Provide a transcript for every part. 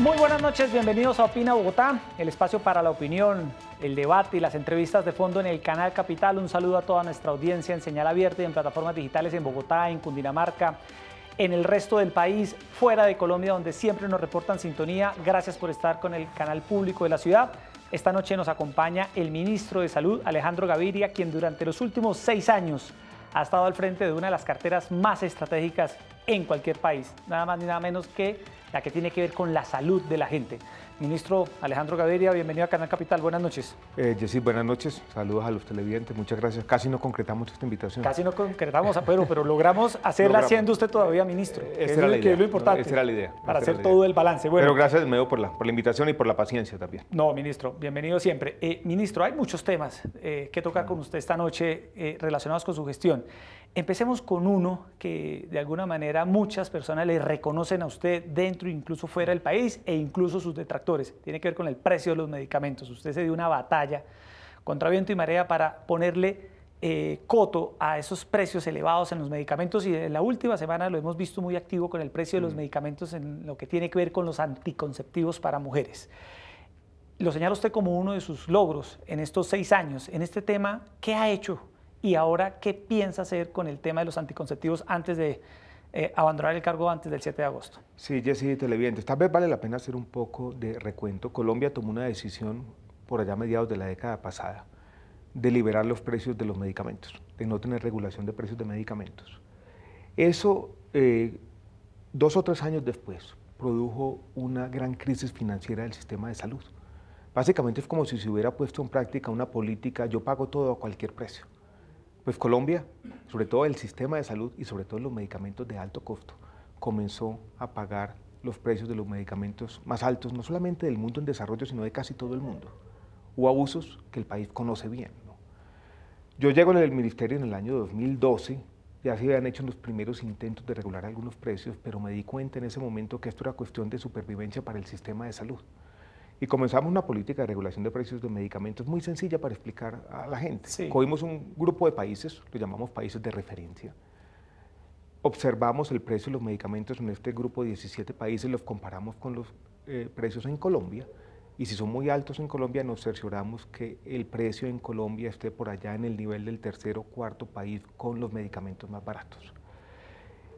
Muy buenas noches, bienvenidos a Opina Bogotá, el espacio para la opinión, el debate y las entrevistas de fondo en el canal Capital. Un saludo a toda nuestra audiencia en señal abierta y en plataformas digitales en Bogotá, en Cundinamarca, en el resto del país, fuera de Colombia, donde siempre nos reportan sintonía. Gracias por estar con el canal público de la ciudad. Esta noche nos acompaña el ministro de Salud, Alejandro Gaviria, quien durante los últimos 6 años ha estado al frente de una de las carteras más estratégicas en cualquier país, nada más ni nada menos que la que tiene que ver con la salud de la gente. Ministro Alejandro Gaviria, bienvenido a Canal Capital, buenas noches. Jessy, buenas noches, saludos a los televidentes, muchas gracias. Casi no concretamos esta invitación. Casi no concretamos, pero logramos hacerla siendo usted todavía ministro, que es lo importante. Esa era la idea. Para hacer todo el balance. Bueno, pero gracias, Medio, por la invitación y por la paciencia también. No, ministro, bienvenido siempre. Ministro, hay muchos temas que tocar con usted esta noche relacionados con su gestión. Empecemos con uno que de alguna manera muchas personas le reconocen a usted dentro e incluso fuera del país e incluso sus detractores. Tiene que ver con el precio de los medicamentos. Usted se dio una batalla contra viento y marea para ponerle coto a esos precios elevados en los medicamentos y en la última semana lo hemos visto muy activo con el precio de los medicamentos en lo que tiene que ver con los anticonceptivos para mujeres. Lo señala usted como uno de sus logros en estos 6 años. En este tema, ¿qué ha hecho? Y ahora, ¿qué piensa hacer con el tema de los anticonceptivos antes de abandonar el cargo antes del 7 de agosto? Sí, Jessy, televidentes, tal vez vale la pena hacer un poco de recuento. Colombia tomó una decisión por allá a mediados de la década pasada de liberar los precios de los medicamentos, de no tener regulación de precios de medicamentos. Eso, 2 o 3 años después, produjo una gran crisis financiera del sistema de salud. Básicamente es como si se hubiera puesto en práctica una política, yo pago todo a cualquier precio. Pues Colombia, sobre todo el sistema de salud y sobre todo los medicamentos de alto costo, comenzó a pagar los precios de los medicamentos más altos, no solamente del mundo en desarrollo, sino de casi todo el mundo. Hubo abusos que el país conoce bien, ¿no? Yo llego en el ministerio en el año 2012, ya se habían hecho los primeros intentos de regular algunos precios, pero me di cuenta en ese momento que esto era cuestión de supervivencia para el sistema de salud. Y comenzamos una política de regulación de precios de medicamentos muy sencilla para explicar a la gente. Sí. Cogimos un grupo de países, lo llamamos países de referencia, observamos el precio de los medicamentos en este grupo de 17 países, los comparamos con los precios en Colombia, y si son muy altos en Colombia, nos cercioramos que el precio en Colombia esté por allá en el nivel del tercer o cuarto país con los medicamentos más baratos.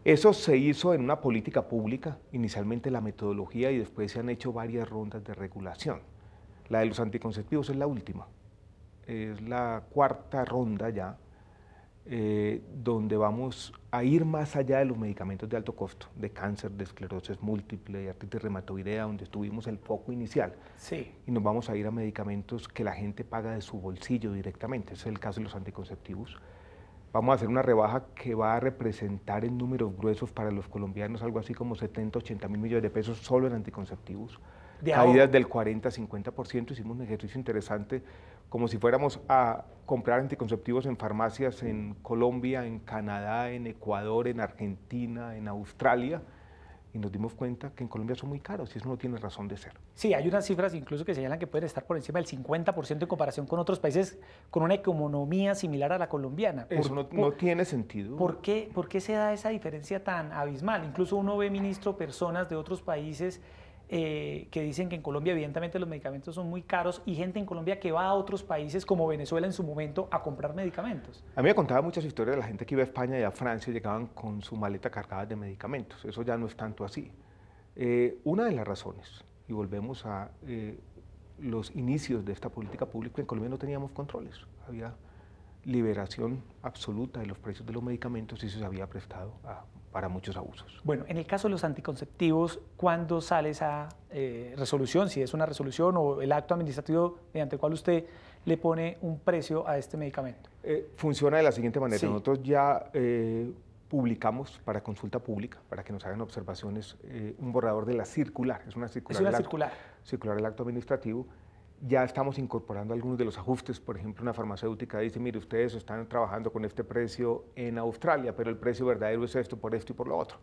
Eso se hizo en una política pública, inicialmente la metodología y después se han hecho varias rondas de regulación. La de los anticonceptivos es la última, es la 4ª ronda ya, donde vamos a ir más allá de los medicamentos de alto costo, de cáncer, de esclerosis múltiple, de artritis reumatoidea, donde tuvimos el foco inicial. Sí. Y nos vamos a ir a medicamentos que la gente paga de su bolsillo directamente, ese es el caso de los anticonceptivos. Vamos a hacer una rebaja que va a representar en números gruesos para los colombianos algo así como 70, 80 mil millones de pesos solo en anticonceptivos. Caídas del 40, 50%. Hicimos un ejercicio interesante, como si fuéramos a comprar anticonceptivos en farmacias en Colombia, en Canadá, en Ecuador, en Argentina, en Australia, y nos dimos cuenta que en Colombia son muy caros y eso no tiene razón de ser. Sí, hay unas cifras incluso que señalan que pueden estar por encima del 50% en comparación con otros países con una economía similar a la colombiana. Eso no tiene sentido. ¿Por qué se da esa diferencia tan abismal? Incluso uno ve, ministro, personas de otros países que dicen que en Colombia evidentemente los medicamentos son muy caros y gente en Colombia que va a otros países como Venezuela en su momento a comprar medicamentos. A mí me contaba muchas historias de la gente que iba a España y a Francia y llegaban con su maleta cargada de medicamentos. Eso ya no es tanto así. Una de las razones, y volvemos a los inicios de esta política pública, en Colombia no teníamos controles. Había liberación absoluta de los precios de los medicamentos y eso se había prestado para muchos abusos. Bueno, en el caso de los anticonceptivos, ¿cuándo sale esa resolución? Si es una resolución o el acto administrativo mediante el cual usted le pone un precio a este medicamento. Funciona de la siguiente manera. Sí. Nosotros ya publicamos para consulta pública, para que nos hagan observaciones, un borrador de la circular. Es una circular. Es una circular. Circular del acto administrativo. Ya estamos incorporando algunos de los ajustes. Por ejemplo, una farmacéutica dice, mire, ustedes están trabajando con este precio en Australia, pero el precio verdadero es esto y por lo otro.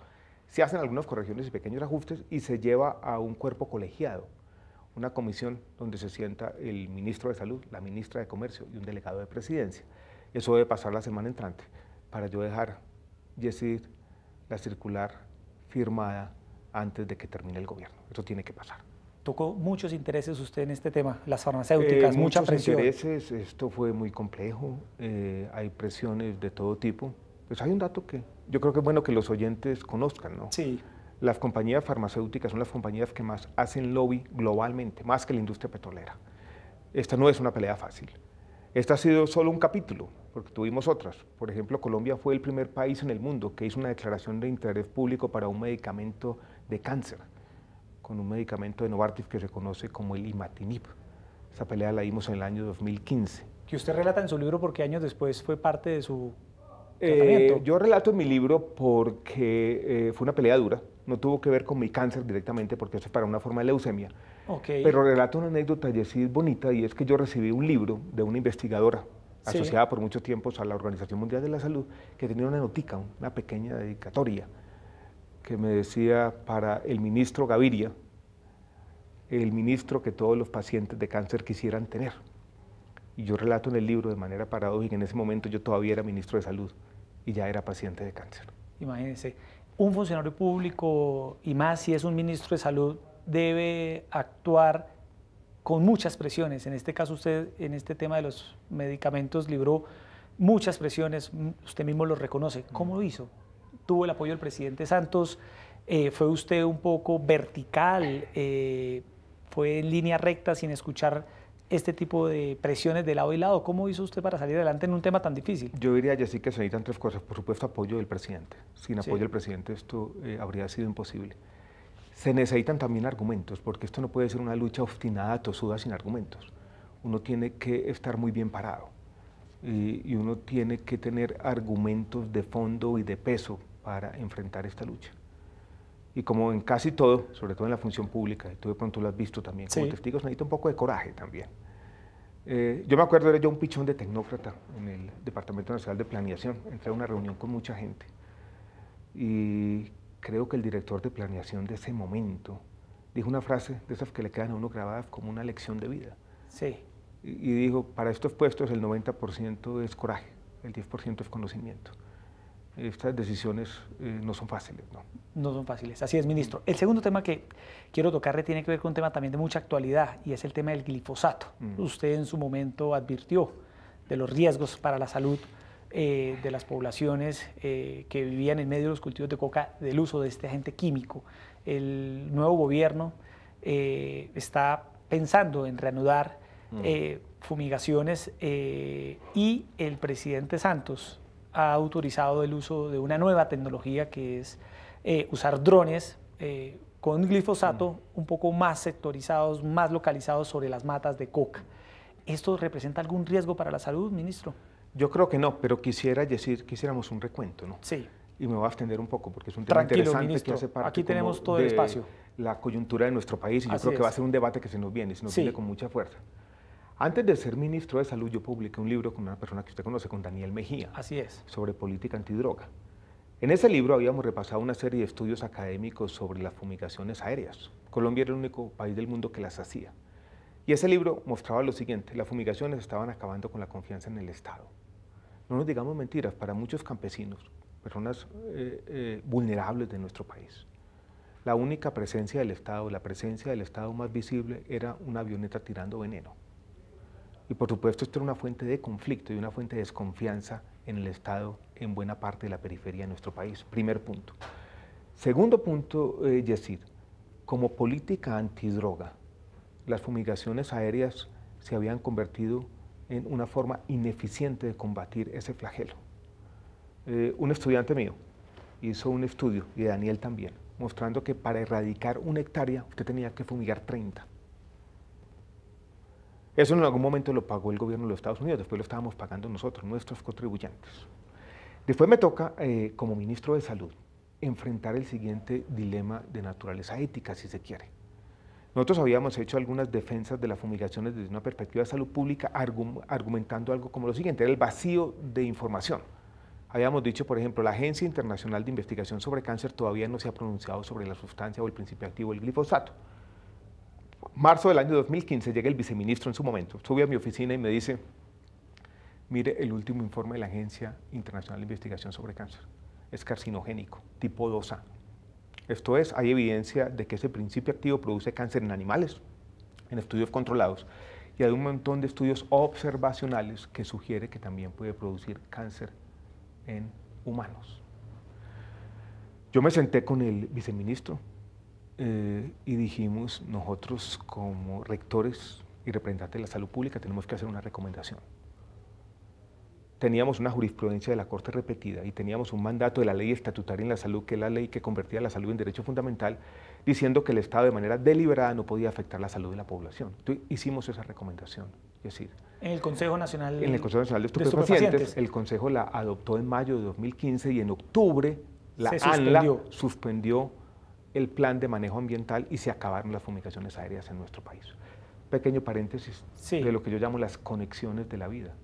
Se hacen algunas correcciones y pequeños ajustes y se lleva a un cuerpo colegiado, una comisión donde se sienta el ministro de Salud, la ministra de Comercio y un delegado de Presidencia. Eso debe pasar la semana entrante para yo dejar, la circular firmada antes de que termine el gobierno. Eso tiene que pasar. tocó muchos intereses usted en este tema, las farmacéuticas, mucha presión. Muchos intereses, esto fue muy complejo, hay presiones de todo tipo. Pues hay un dato que yo creo que es bueno que los oyentes conozcan, ¿no? Sí. Las compañías farmacéuticas son las compañías que más hacen lobby globalmente, más que la industria petrolera. Esta no es una pelea fácil. Esta ha sido solo un capítulo, porque tuvimos otras. Por ejemplo, Colombia fue el primer país en el mundo que hizo una declaración de interés público para un medicamento de cáncer, con un medicamento de Novartis que se conoce como el imatinib. Esa pelea la dimos en el año 2015. Que usted relata en su libro porque años después fue parte de su tratamiento. Yo relato en mi libro porque fue una pelea dura, no tuvo que ver con mi cáncer directamente porque eso es para una forma de leucemia, pero relato una anécdota y así es bonita, y es que yo recibí un libro de una investigadora asociada por muchos tiempos a la Organización Mundial de la Salud, que tenía una notica, una pequeña dedicatoria, que me decía para el ministro Gaviria, el ministro que todos los pacientes de cáncer quisieran tener. Y yo relato en el libro de manera paradójica, en ese momento yo todavía era ministro de Salud y ya era paciente de cáncer. Imagínense, un funcionario público, y más si es un ministro de Salud, debe actuar con muchas presiones. En este caso usted, en este tema de los medicamentos, libró muchas presiones, usted mismo lo reconoce. ¿Cómo lo hizo? ¿Tuvo el apoyo del presidente Santos? ¿Fue usted un poco vertical? ¿Fue en línea recta sin escuchar este tipo de presiones de lado y lado? ¿Cómo hizo usted para salir adelante en un tema tan difícil? Yo diría, Jessy, que se necesitan tres cosas. Por supuesto, apoyo del presidente. Sin apoyo del presidente esto habría sido imposible. Se necesitan también argumentos, porque esto no puede ser una lucha obstinada, tosuda, sin argumentos. Uno tiene que estar muy bien parado y uno tiene que tener argumentos de fondo y de peso para enfrentar esta lucha. Y como en casi todo, sobre todo en la función pública, y tú de pronto lo has visto también como testigo, se necesita un poco de coraje también. Yo me acuerdo, era yo un pichón de tecnócrata en el Departamento Nacional de Planeación. Entré a una reunión con mucha gente y creo que el director de planeación de ese momento dijo una frase de esas que le quedan a uno grabadas como una lección de vida. Sí. Y dijo, para estos puestos el 90% es coraje, el 10% es conocimiento. Estas decisiones no son fáciles, ¿no? No son fáciles, así es, ministro. El segundo tema que quiero tocarle tiene que ver con un tema también de mucha actualidad, y es el tema del glifosato. Usted en su momento advirtió de los riesgos para la salud de las poblaciones que vivían en medio de los cultivos de coca del uso de este agente químico. El nuevo gobierno está pensando en reanudar fumigaciones y el presidente Santos ha autorizado el uso de una nueva tecnología que es usar drones con glifosato un poco más sectorizados, más localizados sobre las matas de coca. ¿Esto representa algún riesgo para la salud, ministro? Yo creo que no, pero quisiéramos un recuento, ¿no? Sí. Y me voy a extender un poco porque es un tema interesante, ministro, que hace parte aquí tenemos todo el espacio. La coyuntura de nuestro país, y yo creo que va a ser un debate que se nos viene con mucha fuerza. Antes de ser ministro de Salud, yo publiqué un libro con una persona que usted conoce, con Daniel Mejía. Así es. Sobre política antidroga. En ese libro habíamos repasado una serie de estudios académicos sobre las fumigaciones aéreas. Colombia era el único país del mundo que las hacía. Y ese libro mostraba lo siguiente: las fumigaciones estaban acabando con la confianza en el Estado. No nos digamos mentiras, para muchos campesinos, personas vulnerables de nuestro país, la única presencia del Estado, la presencia del Estado más visible, era una avioneta tirando veneno. Y por supuesto esto era una fuente de conflicto y una fuente de desconfianza en el Estado en buena parte de la periferia de nuestro país. Primer punto. Segundo punto, Yesid, como política antidroga, las fumigaciones aéreas se habían convertido en una forma ineficiente de combatir ese flagelo. Un estudiante mío hizo un estudio, y Daniel también, mostrando que para erradicar 1 hectárea usted tenía que fumigar 30. Eso en algún momento lo pagó el gobierno de los Estados Unidos, después lo estábamos pagando nosotros, nuestros contribuyentes. Después me toca, como ministro de Salud, enfrentar el siguiente dilema de naturaleza ética, si se quiere. Nosotros habíamos hecho algunas defensas de las fumigaciones desde una perspectiva de salud pública, argumentando algo como lo siguiente: era el vacío de información. Habíamos dicho, por ejemplo, la Agencia Internacional de Investigación sobre Cáncer todavía no se ha pronunciado sobre la sustancia o el principio activo del glifosato. Marzo del año 2015 llega el viceministro en su momento, sube a mi oficina y me dice: mire, el último informe de la Agencia Internacional de Investigación sobre Cáncer es carcinogénico, tipo 2A. Esto es, hay evidencia de que ese principio activo produce cáncer en animales, en estudios controlados, y hay un montón de estudios observacionales que sugiere que también puede producir cáncer en humanos. Yo me senté con el viceministro y dijimos, nosotros como rectores y representantes de la salud pública tenemos que hacer una recomendación. Teníamos una jurisprudencia de la Corte repetida y teníamos un mandato de la ley estatutaria en la salud, que es la ley que convertía la salud en derecho fundamental, diciendo que el Estado de manera deliberada no podía afectar la salud de la población. Entonces, hicimos esa recomendación, es decir, En el Consejo Nacional, en el Consejo Nacional de Estupefacientes, el Consejo la adoptó en mayo de 2015 y en octubre la ANLA suspendió el plan de manejo ambiental y se acabaron las fumigaciones aéreas en nuestro país. Pequeño paréntesis de lo que yo llamo las conexiones de la vida,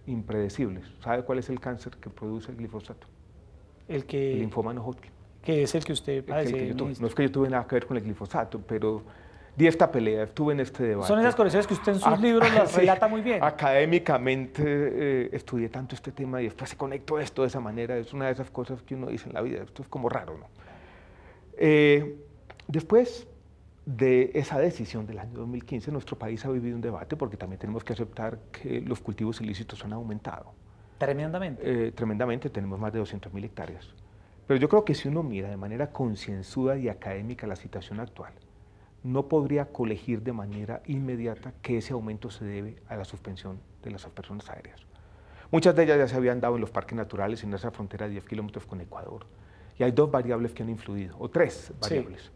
impredecibles. ¿Sabe cuál es el cáncer que produce el glifosato? El linfoma no Hodgkin. Que es el que usted padece. No es que yo tuve nada que ver con el glifosato, pero di esta pelea, estuve en este debate. Son esas conexiones que usted en sus libros las relata muy bien. Académicamente estudié tanto este tema y después se conectó esto de esa manera. Es una de esas cosas que uno dice en la vida. Esto es como raro, ¿no? Después de esa decisión del año 2015, nuestro país ha vivido un debate porque también tenemos que aceptar que los cultivos ilícitos han aumentado. Tremendamente. Tremendamente, tenemos más de 200.000 hectáreas. Pero yo creo que si uno mira de manera concienzuda y académica la situación actual, no podría colegir de manera inmediata que ese aumento se debe a la suspensión de las aspersiones aéreas. Muchas de ellas ya se habían dado en los parques naturales en esa frontera de 10 kilómetros con Ecuador. Y hay dos variables que han influido, o tres variables.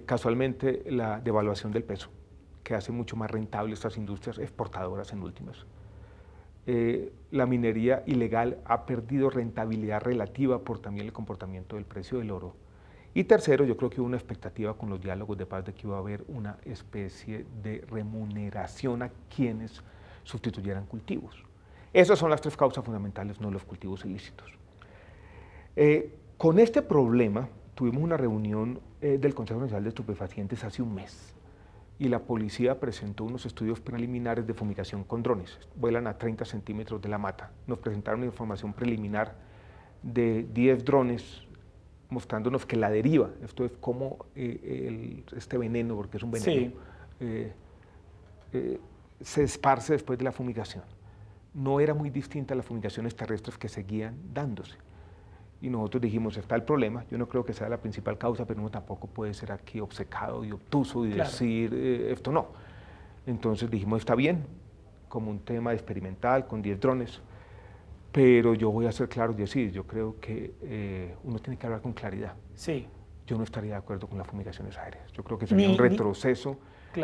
Casualmente, la devaluación del peso, que hace mucho más rentable estas industrias exportadoras en últimas. La minería ilegal ha perdido rentabilidad relativa por también el comportamiento del precio del oro. Y tercero, yo creo que hubo una expectativa con los diálogos de paz de que iba a haber una especie de remuneración a quienes sustituyeran cultivos. Esas son las tres causas fundamentales, no los cultivos ilícitos. Con este problema tuvimos una reunión del Consejo Nacional de Estupefacientes hace un mes y la policía presentó unos estudios preliminares de fumigación con drones. Vuelan a 30 centímetros de la mata. Nos presentaron una información preliminar de 10 drones mostrándonos que la deriva, esto es como este veneno, porque es un veneno, se esparce después de la fumigación. No era muy distinta a las fumigaciones terrestres que seguían dándose. Y nosotros dijimos, está el problema, yo no creo que sea la principal causa, pero uno tampoco puede ser aquí obcecado y obtuso y decir esto no. Entonces dijimos, está bien, como un tema experimental con 10 drones, pero yo voy a ser claro y decir, yo creo que uno tiene que hablar con claridad. Sí. Yo no estaría de acuerdo con las fumigaciones aéreas. Yo creo que sería un retroceso.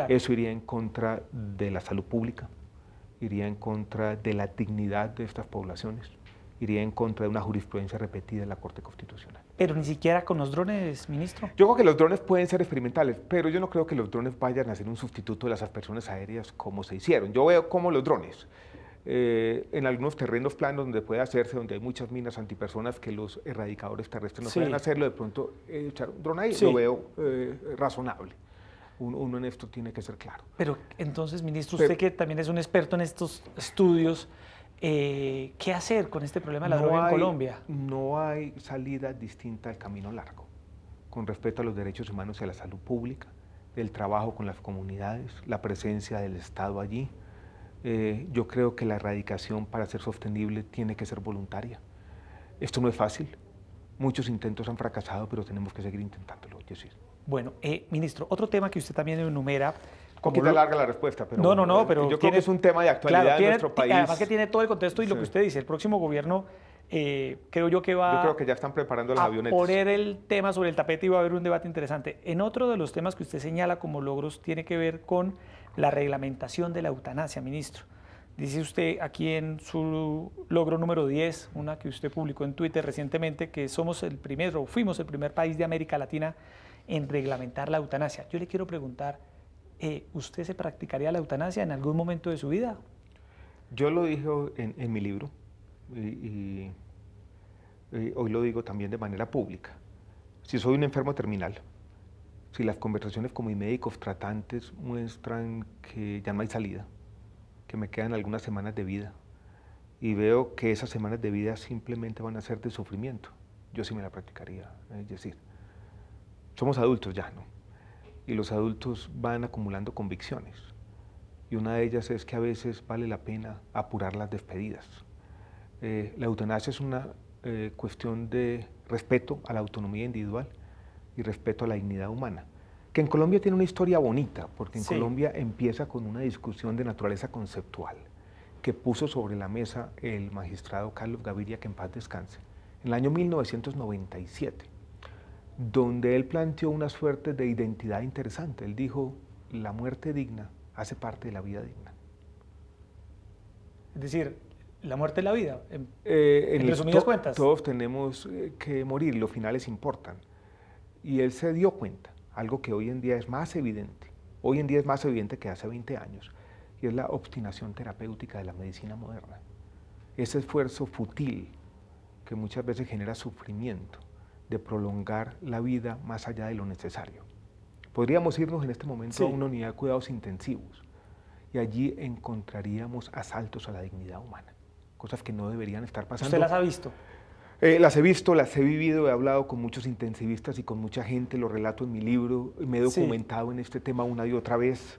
Eso iría en contra de la salud pública, iría en contra de la dignidad de estas poblaciones, iría en contra de una jurisprudencia repetida en la Corte Constitucional. Pero ni siquiera con los drones, ministro. Yo creo que los drones pueden ser experimentales, pero yo no creo que los drones vayan a ser un sustituto de las aspersiones aéreas como se hicieron. Yo veo como los drones, en algunos terrenos planos donde puede hacerse, donde hay muchas minas antipersonas que los erradicadores terrestres no pueden hacerlo, de pronto echar un dron ahí, lo veo razonable. Uno en esto tiene que ser claro. Pero entonces, ministro, usted que también es un experto en estos estudios, ¿qué hacer con este problema de la droga en Colombia? No hay salida distinta al camino largo, con respecto a los derechos humanos y a la salud pública, el trabajo con las comunidades, la presencia del Estado allí. Yo creo que la erradicación, para ser sostenible, tiene que ser voluntaria. Esto no es fácil, muchos intentos han fracasado, pero tenemos que seguir intentándolo, Jessy. Bueno, ministro, otro tema que usted también enumera. Un poquito larga la respuesta, pero pero yo creo que es un tema de actualidad en nuestro país. Además que tiene todo el contexto y lo que usted dice, el próximo gobierno creo yo que va yo creo que ya están preparando las avionetas. Poner el tema sobre el tapete y va a haber un debate interesante. En otro de los temas que usted señala como logros tiene que ver con la reglamentación de la eutanasia, ministro. Dice usted aquí en su logro número 10, una que usted publicó en Twitter recientemente, que fuimos el primer país de América Latina en reglamentar la eutanasia. Yo le quiero preguntar, ¿usted se practicaría la eutanasia en algún momento de su vida? Yo lo dije en mi libro y hoy lo digo también de manera pública. Si soy un enfermo terminal, si las conversaciones con mis médicos tratantes muestran que ya no hay salida, que me quedan algunas semanas de vida y veo que esas semanas de vida simplemente van a ser de sufrimiento, yo sí me la practicaría, es decir. somos adultos ya, ¿no? Y los adultos van acumulando convicciones. Y una de ellas es que a veces vale la pena apurar las despedidas. La eutanasia es una cuestión de respeto a la autonomía individual y respeto a la dignidad humana, que en Colombia tiene una historia bonita, porque en Colombia empieza con una discusión de naturaleza conceptual que puso sobre la mesa el magistrado Carlos Gaviria, que en paz descanse, en el año 1997, donde él planteó una suerte de identidad interesante. Él dijo, la muerte digna hace parte de la vida digna. Es decir, la muerte es la vida, en resumidas cuentas. Todos tenemos que morir, los finales importan. Y él se dio cuenta, algo que hoy en día es más evidente, hoy en día es más evidente que hace 20 años, y es la obstinación terapéutica de la medicina moderna. Ese esfuerzo fútil que muchas veces genera sufrimiento, de prolongar la vida más allá de lo necesario. Podríamos irnos en este momento a una unidad de cuidados intensivos y allí encontraríamos asaltos a la dignidad humana, cosas que no deberían estar pasando. ¿Usted las ha visto? Las he visto, las he vivido, he hablado con muchos intensivistas y con mucha gente, lo relato en mi libro, me he documentado en este tema una y otra vez.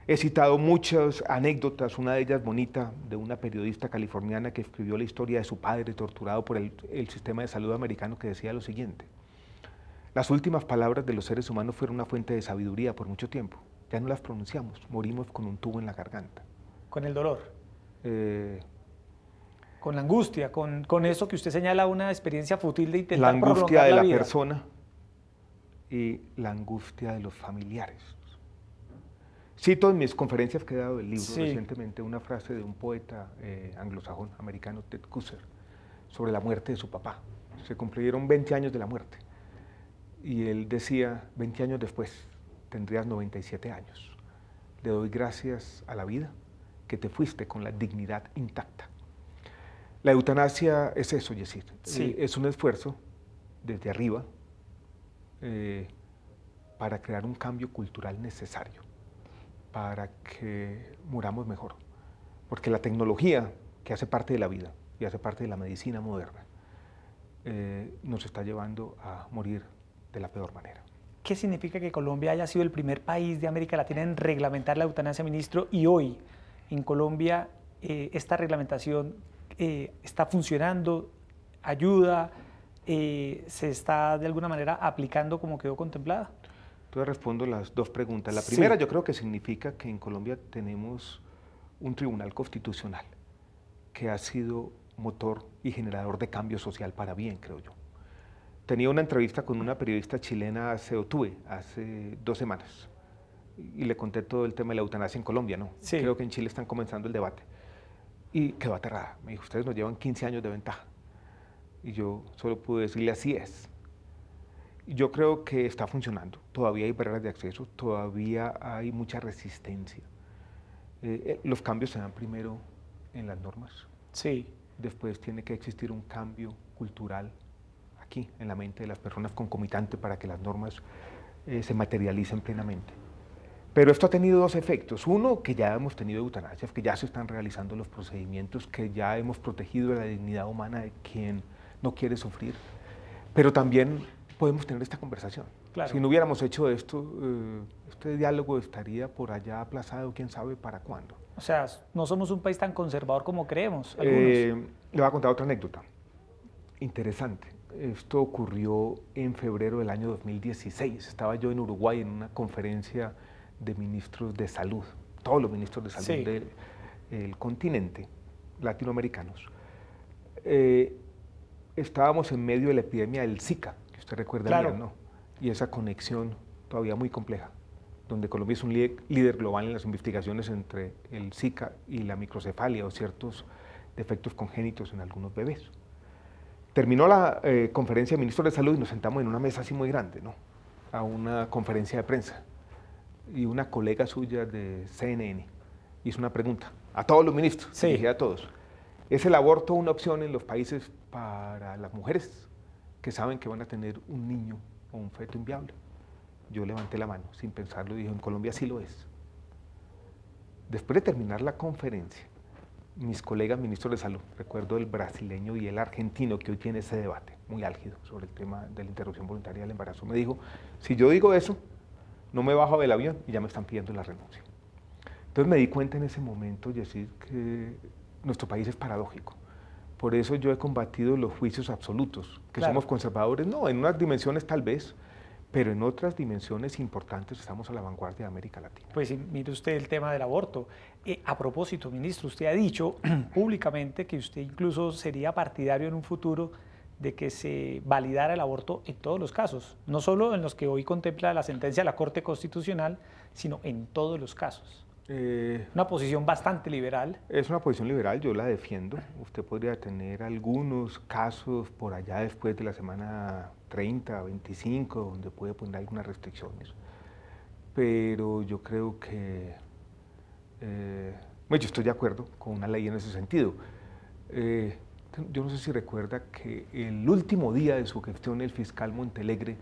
He citado muchas anécdotas, una de ellas bonita, de una periodista californiana que escribió la historia de su padre torturado por el sistema de salud americano, que decía lo siguiente: las últimas palabras de los seres humanos fueron una fuente de sabiduría por mucho tiempo, ya no las pronunciamos, morimos con un tubo en la garganta. ¿Con el dolor? Con la angustia, con eso que usted señala, una experiencia fútil de intentar prolongar la vida. La angustia de la persona y la angustia de los familiares. Cito en mis conferencias que he dado del libro recientemente una frase de un poeta anglosajón americano, Ted Kooser, sobre la muerte de su papá. Se cumplieron 20 años de la muerte y él decía, 20 años después tendrías 97 años. Le doy gracias a la vida que te fuiste con la dignidad intacta. La eutanasia es eso, Yesid. Es un esfuerzo desde arriba para crear un cambio cultural necesario, para que muramos mejor. Porque la tecnología, que hace parte de la vida y hace parte de la medicina moderna, nos está llevando a morir de la peor manera. ¿Qué significa que Colombia haya sido el primer país de América Latina en reglamentar la eutanasia, ministro? Y hoy, en Colombia, esta reglamentación está funcionando, ayuda, se está de alguna manera aplicando como quedó contemplada. Entonces respondo las dos preguntas. La primera, yo creo que significa que en Colombia tenemos un tribunal constitucional que ha sido motor y generador de cambio social para bien, creo yo. Tenía una entrevista con una periodista chilena tuve hace 2 semanas y le conté todo el tema de la eutanasia en Colombia, ¿no? Creo que en Chile están comenzando el debate. Y quedó aterrada. Me dijo, ustedes nos llevan 15 años de ventaja. Y yo solo pude decirle, así es. Yo creo que está funcionando. Todavía hay barreras de acceso, todavía hay mucha resistencia. Los cambios se dan primero en las normas. Después tiene que existir un cambio cultural aquí, en la mente de las personas, concomitante para que las normas se materialicen plenamente. Pero esto ha tenido 2 efectos. Uno, que ya hemos tenido eutanasias, que ya se están realizando los procedimientos, que ya hemos protegido la dignidad humana de quien no quiere sufrir. Pero también podemos tener esta conversación. Si no hubiéramos hecho esto, este diálogo estaría por allá aplazado, quién sabe para cuándo. O sea, no somos un país tan conservador como creemos algunos. Le voy a contar otra anécdota interesante. Esto ocurrió en febrero del año 2016. Estaba yo en Uruguay en una conferencia de ministros de salud, todos los ministros de salud del continente, latinoamericanos. Estábamos en medio de la epidemia del Zika, que usted recuerda bien, ¿no? Y esa conexión todavía muy compleja, donde Colombia es un líder global en las investigaciones entre el Zika y la microcefalia o ciertos defectos congénitos en algunos bebés. Terminó la conferencia de ministros de salud y nos sentamos en una mesa así muy grande, ¿no? A una conferencia de prensa. Y una colega suya de CNN hizo una pregunta a todos los ministros, dirigida a todos. ¿Es el aborto una opción en los países para las mujeres que saben que van a tener un niño o un feto inviable? Yo levanté la mano sin pensarlo y dije, en Colombia sí lo es. Después de terminar la conferencia, mis colegas ministros de salud, recuerdo el brasileño y el argentino que hoy tiene ese debate muy álgido sobre el tema de la interrupción voluntaria del embarazo, me dijo, si yo digo eso, no me bajo del avión y ya me están pidiendo la renuncia. Entonces me di cuenta en ese momento, Yesid, que nuestro país es paradójico. Por eso yo he combatido los juicios absolutos, que claro, somos conservadores, no, en unas dimensiones tal vez, pero en otras dimensiones importantes estamos a la vanguardia de América Latina. Pues mire usted el tema del aborto. A propósito, ministro, usted ha dicho públicamente que usted incluso sería partidario en un futuro de que se validara el aborto en todos los casos, no solo en los que hoy contempla la sentencia de la Corte Constitucional, sino en todos los casos. Una posición bastante liberal. Es una posición liberal, yo la defiendo. Usted podría tener algunos casos por allá después de la semana 30, 25, donde puede poner algunas restricciones. Pero yo creo que, yo estoy de acuerdo con una ley en ese sentido. Yo no sé si recuerda que el último día de su gestión el fiscal Montealegre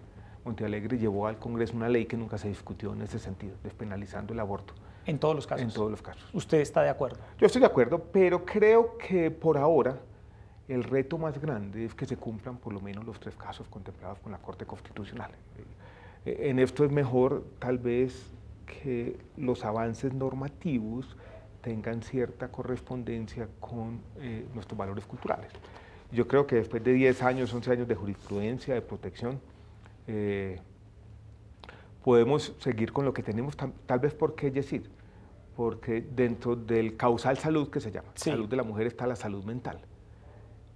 llevó al Congreso una ley que nunca se discutió en ese sentido, despenalizando el aborto. En todos los casos. En todos los casos. ¿Usted está de acuerdo? Yo estoy de acuerdo, pero creo que por ahora el reto más grande es que se cumplan por lo menos los 3 casos contemplados con la Corte Constitucional. En esto es mejor tal vez que los avances normativos tengan cierta correspondencia con nuestros valores culturales. Yo creo que después de 10 años, 11 años de jurisprudencia, de protección, podemos seguir con lo que tenemos, tal vez porque, Yesid, porque dentro del causal salud que se llama, sí, salud de la mujer, está la salud mental.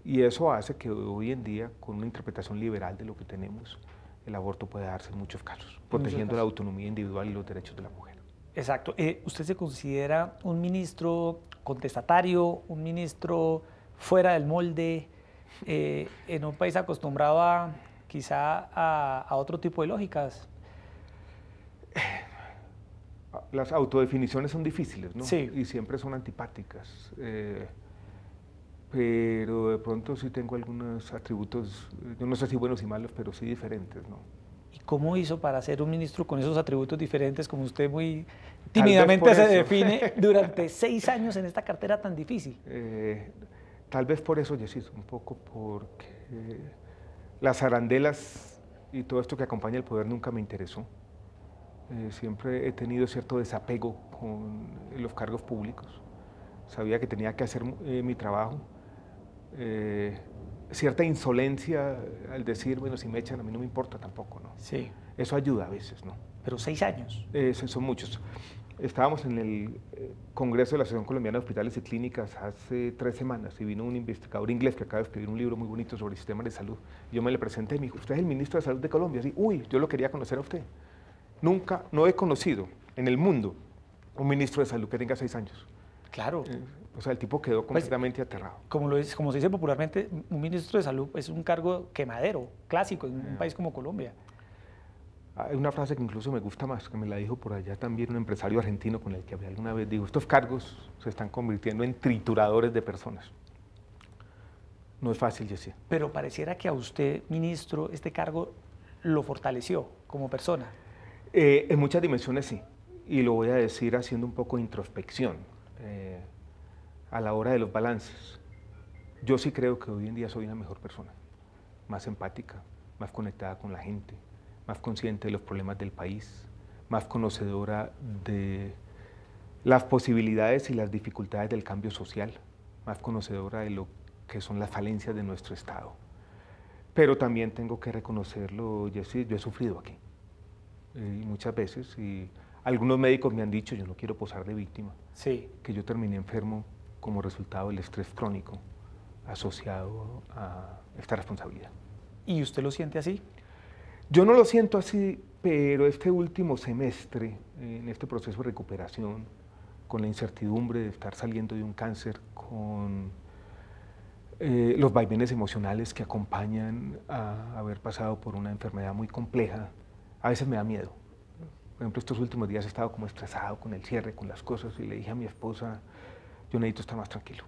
Y eso hace que hoy en día, con una interpretación liberal de lo que tenemos, el aborto puede darse en muchos casos, protegiendo la autonomía individual y los derechos de la mujer. Exacto. ¿Usted se considera un ministro contestatario, un ministro fuera del molde, en un país acostumbrado quizá a otro tipo de lógicas? Las autodefiniciones son difíciles, ¿no? Sí. Y siempre son antipáticas. Pero de pronto sí tengo algunos atributos, yo no sé si buenos y malos, pero sí diferentes, ¿no? ¿Y cómo hizo para ser un ministro con esos atributos diferentes, como usted muy tímidamente se define, durante 6 años en esta cartera tan difícil? Tal vez por eso, Yesid, un poco porque las arandelas y todo esto que acompaña el poder nunca me interesó. Siempre he tenido cierto desapego con los cargos públicos. Sabía que tenía que hacer mi trabajo. Cierta insolencia al decir, bueno, si me echan a mí no me importa tampoco, ¿no? Sí. Eso ayuda a veces, ¿no? Pero 6 años. Son muchos. Estábamos en el Congreso de la Asociación Colombiana de Hospitales y Clínicas hace 3 semanas y vino un investigador inglés que acaba de escribir un libro muy bonito sobre sistemas de salud. Yo me le presenté y me dijo, ¿usted es el ministro de Salud de Colombia? Sí, uy, yo lo quería conocer a usted. Nunca, no he conocido en el mundo un ministro de salud que tenga 6 años. Claro. O sea, el tipo quedó completamente aterrado. Como se dice popularmente, un ministro de salud es un cargo quemadero, clásico en un país como Colombia. Hay una frase que incluso me gusta más, que me la dijo por allá también un empresario argentino con el que hablé alguna vez. Digo, estos cargos se están convirtiendo en trituradores de personas. No es fácil, Yesid. Pero pareciera que a usted, ministro, este cargo lo fortaleció como persona. En muchas dimensiones sí, y lo voy a decir haciendo un poco de introspección. A la hora de los balances, yo sí creo que hoy en día soy una mejor persona, más empática, más conectada con la gente, más consciente de los problemas del país, más conocedora de las posibilidades y las dificultades del cambio social, más conocedora de lo que son las falencias de nuestro Estado. Pero también tengo que reconocerlo, Yesid, yo he sufrido aquí, y muchas veces, y algunos médicos me han dicho, yo no quiero posar de víctima, sí, que yo terminé enfermo como resultado del estrés crónico asociado a esta responsabilidad. ¿Y usted lo siente así? Yo no lo siento así, pero este último semestre, en este proceso de recuperación, con la incertidumbre de estar saliendo de un cáncer, con los vaivenes emocionales que acompañan a haber pasado por una enfermedad muy compleja, a veces me da miedo. Por ejemplo, estos últimos días he estado como estresado con el cierre, con las cosas, y le dije a mi esposa, yo necesito estar más tranquilo,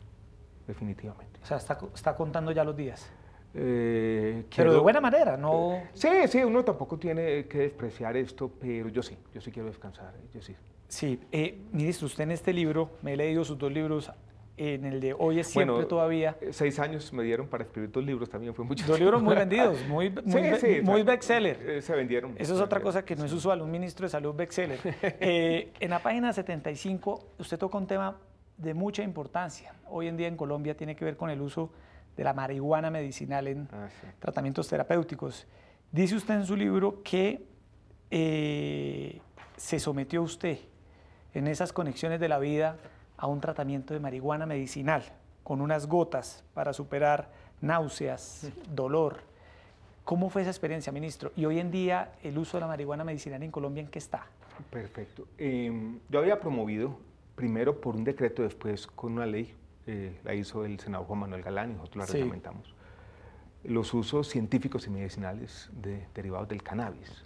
definitivamente. O sea, está contando ya los días. Pero de buena manera, ¿no? Sí, uno tampoco tiene que despreciar esto, pero yo sí quiero descansar, yo sí. Sí, ministro, usted en este libro, me he leído sus 2 libros, en el de Hoy es Siempre todavía. 6 años me dieron para escribir 2 libros, también fue mucho. 2 libros muy vendidos, muy bestseller. Se vendieron. Eso es otra cosa que no es usual, un ministro de salud bestseller. En la página 75 usted toca un tema de mucha importancia. Hoy en día en Colombia tiene que ver con el uso de la marihuana medicinal en tratamientos terapéuticos. Dice usted en su libro que se sometió usted en esas conexiones de la vida a un tratamiento de marihuana medicinal con unas gotas para superar náuseas, dolor. ¿Cómo fue esa experiencia, ministro? Y hoy en día el uso de la marihuana medicinal en Colombia, ¿en qué está? Perfecto. Yo había promovido, primero por un decreto, después con una ley, la hizo el senador Juan Manuel Galán y nosotros la reglamentamos, los usos científicos y medicinales de derivados del cannabis.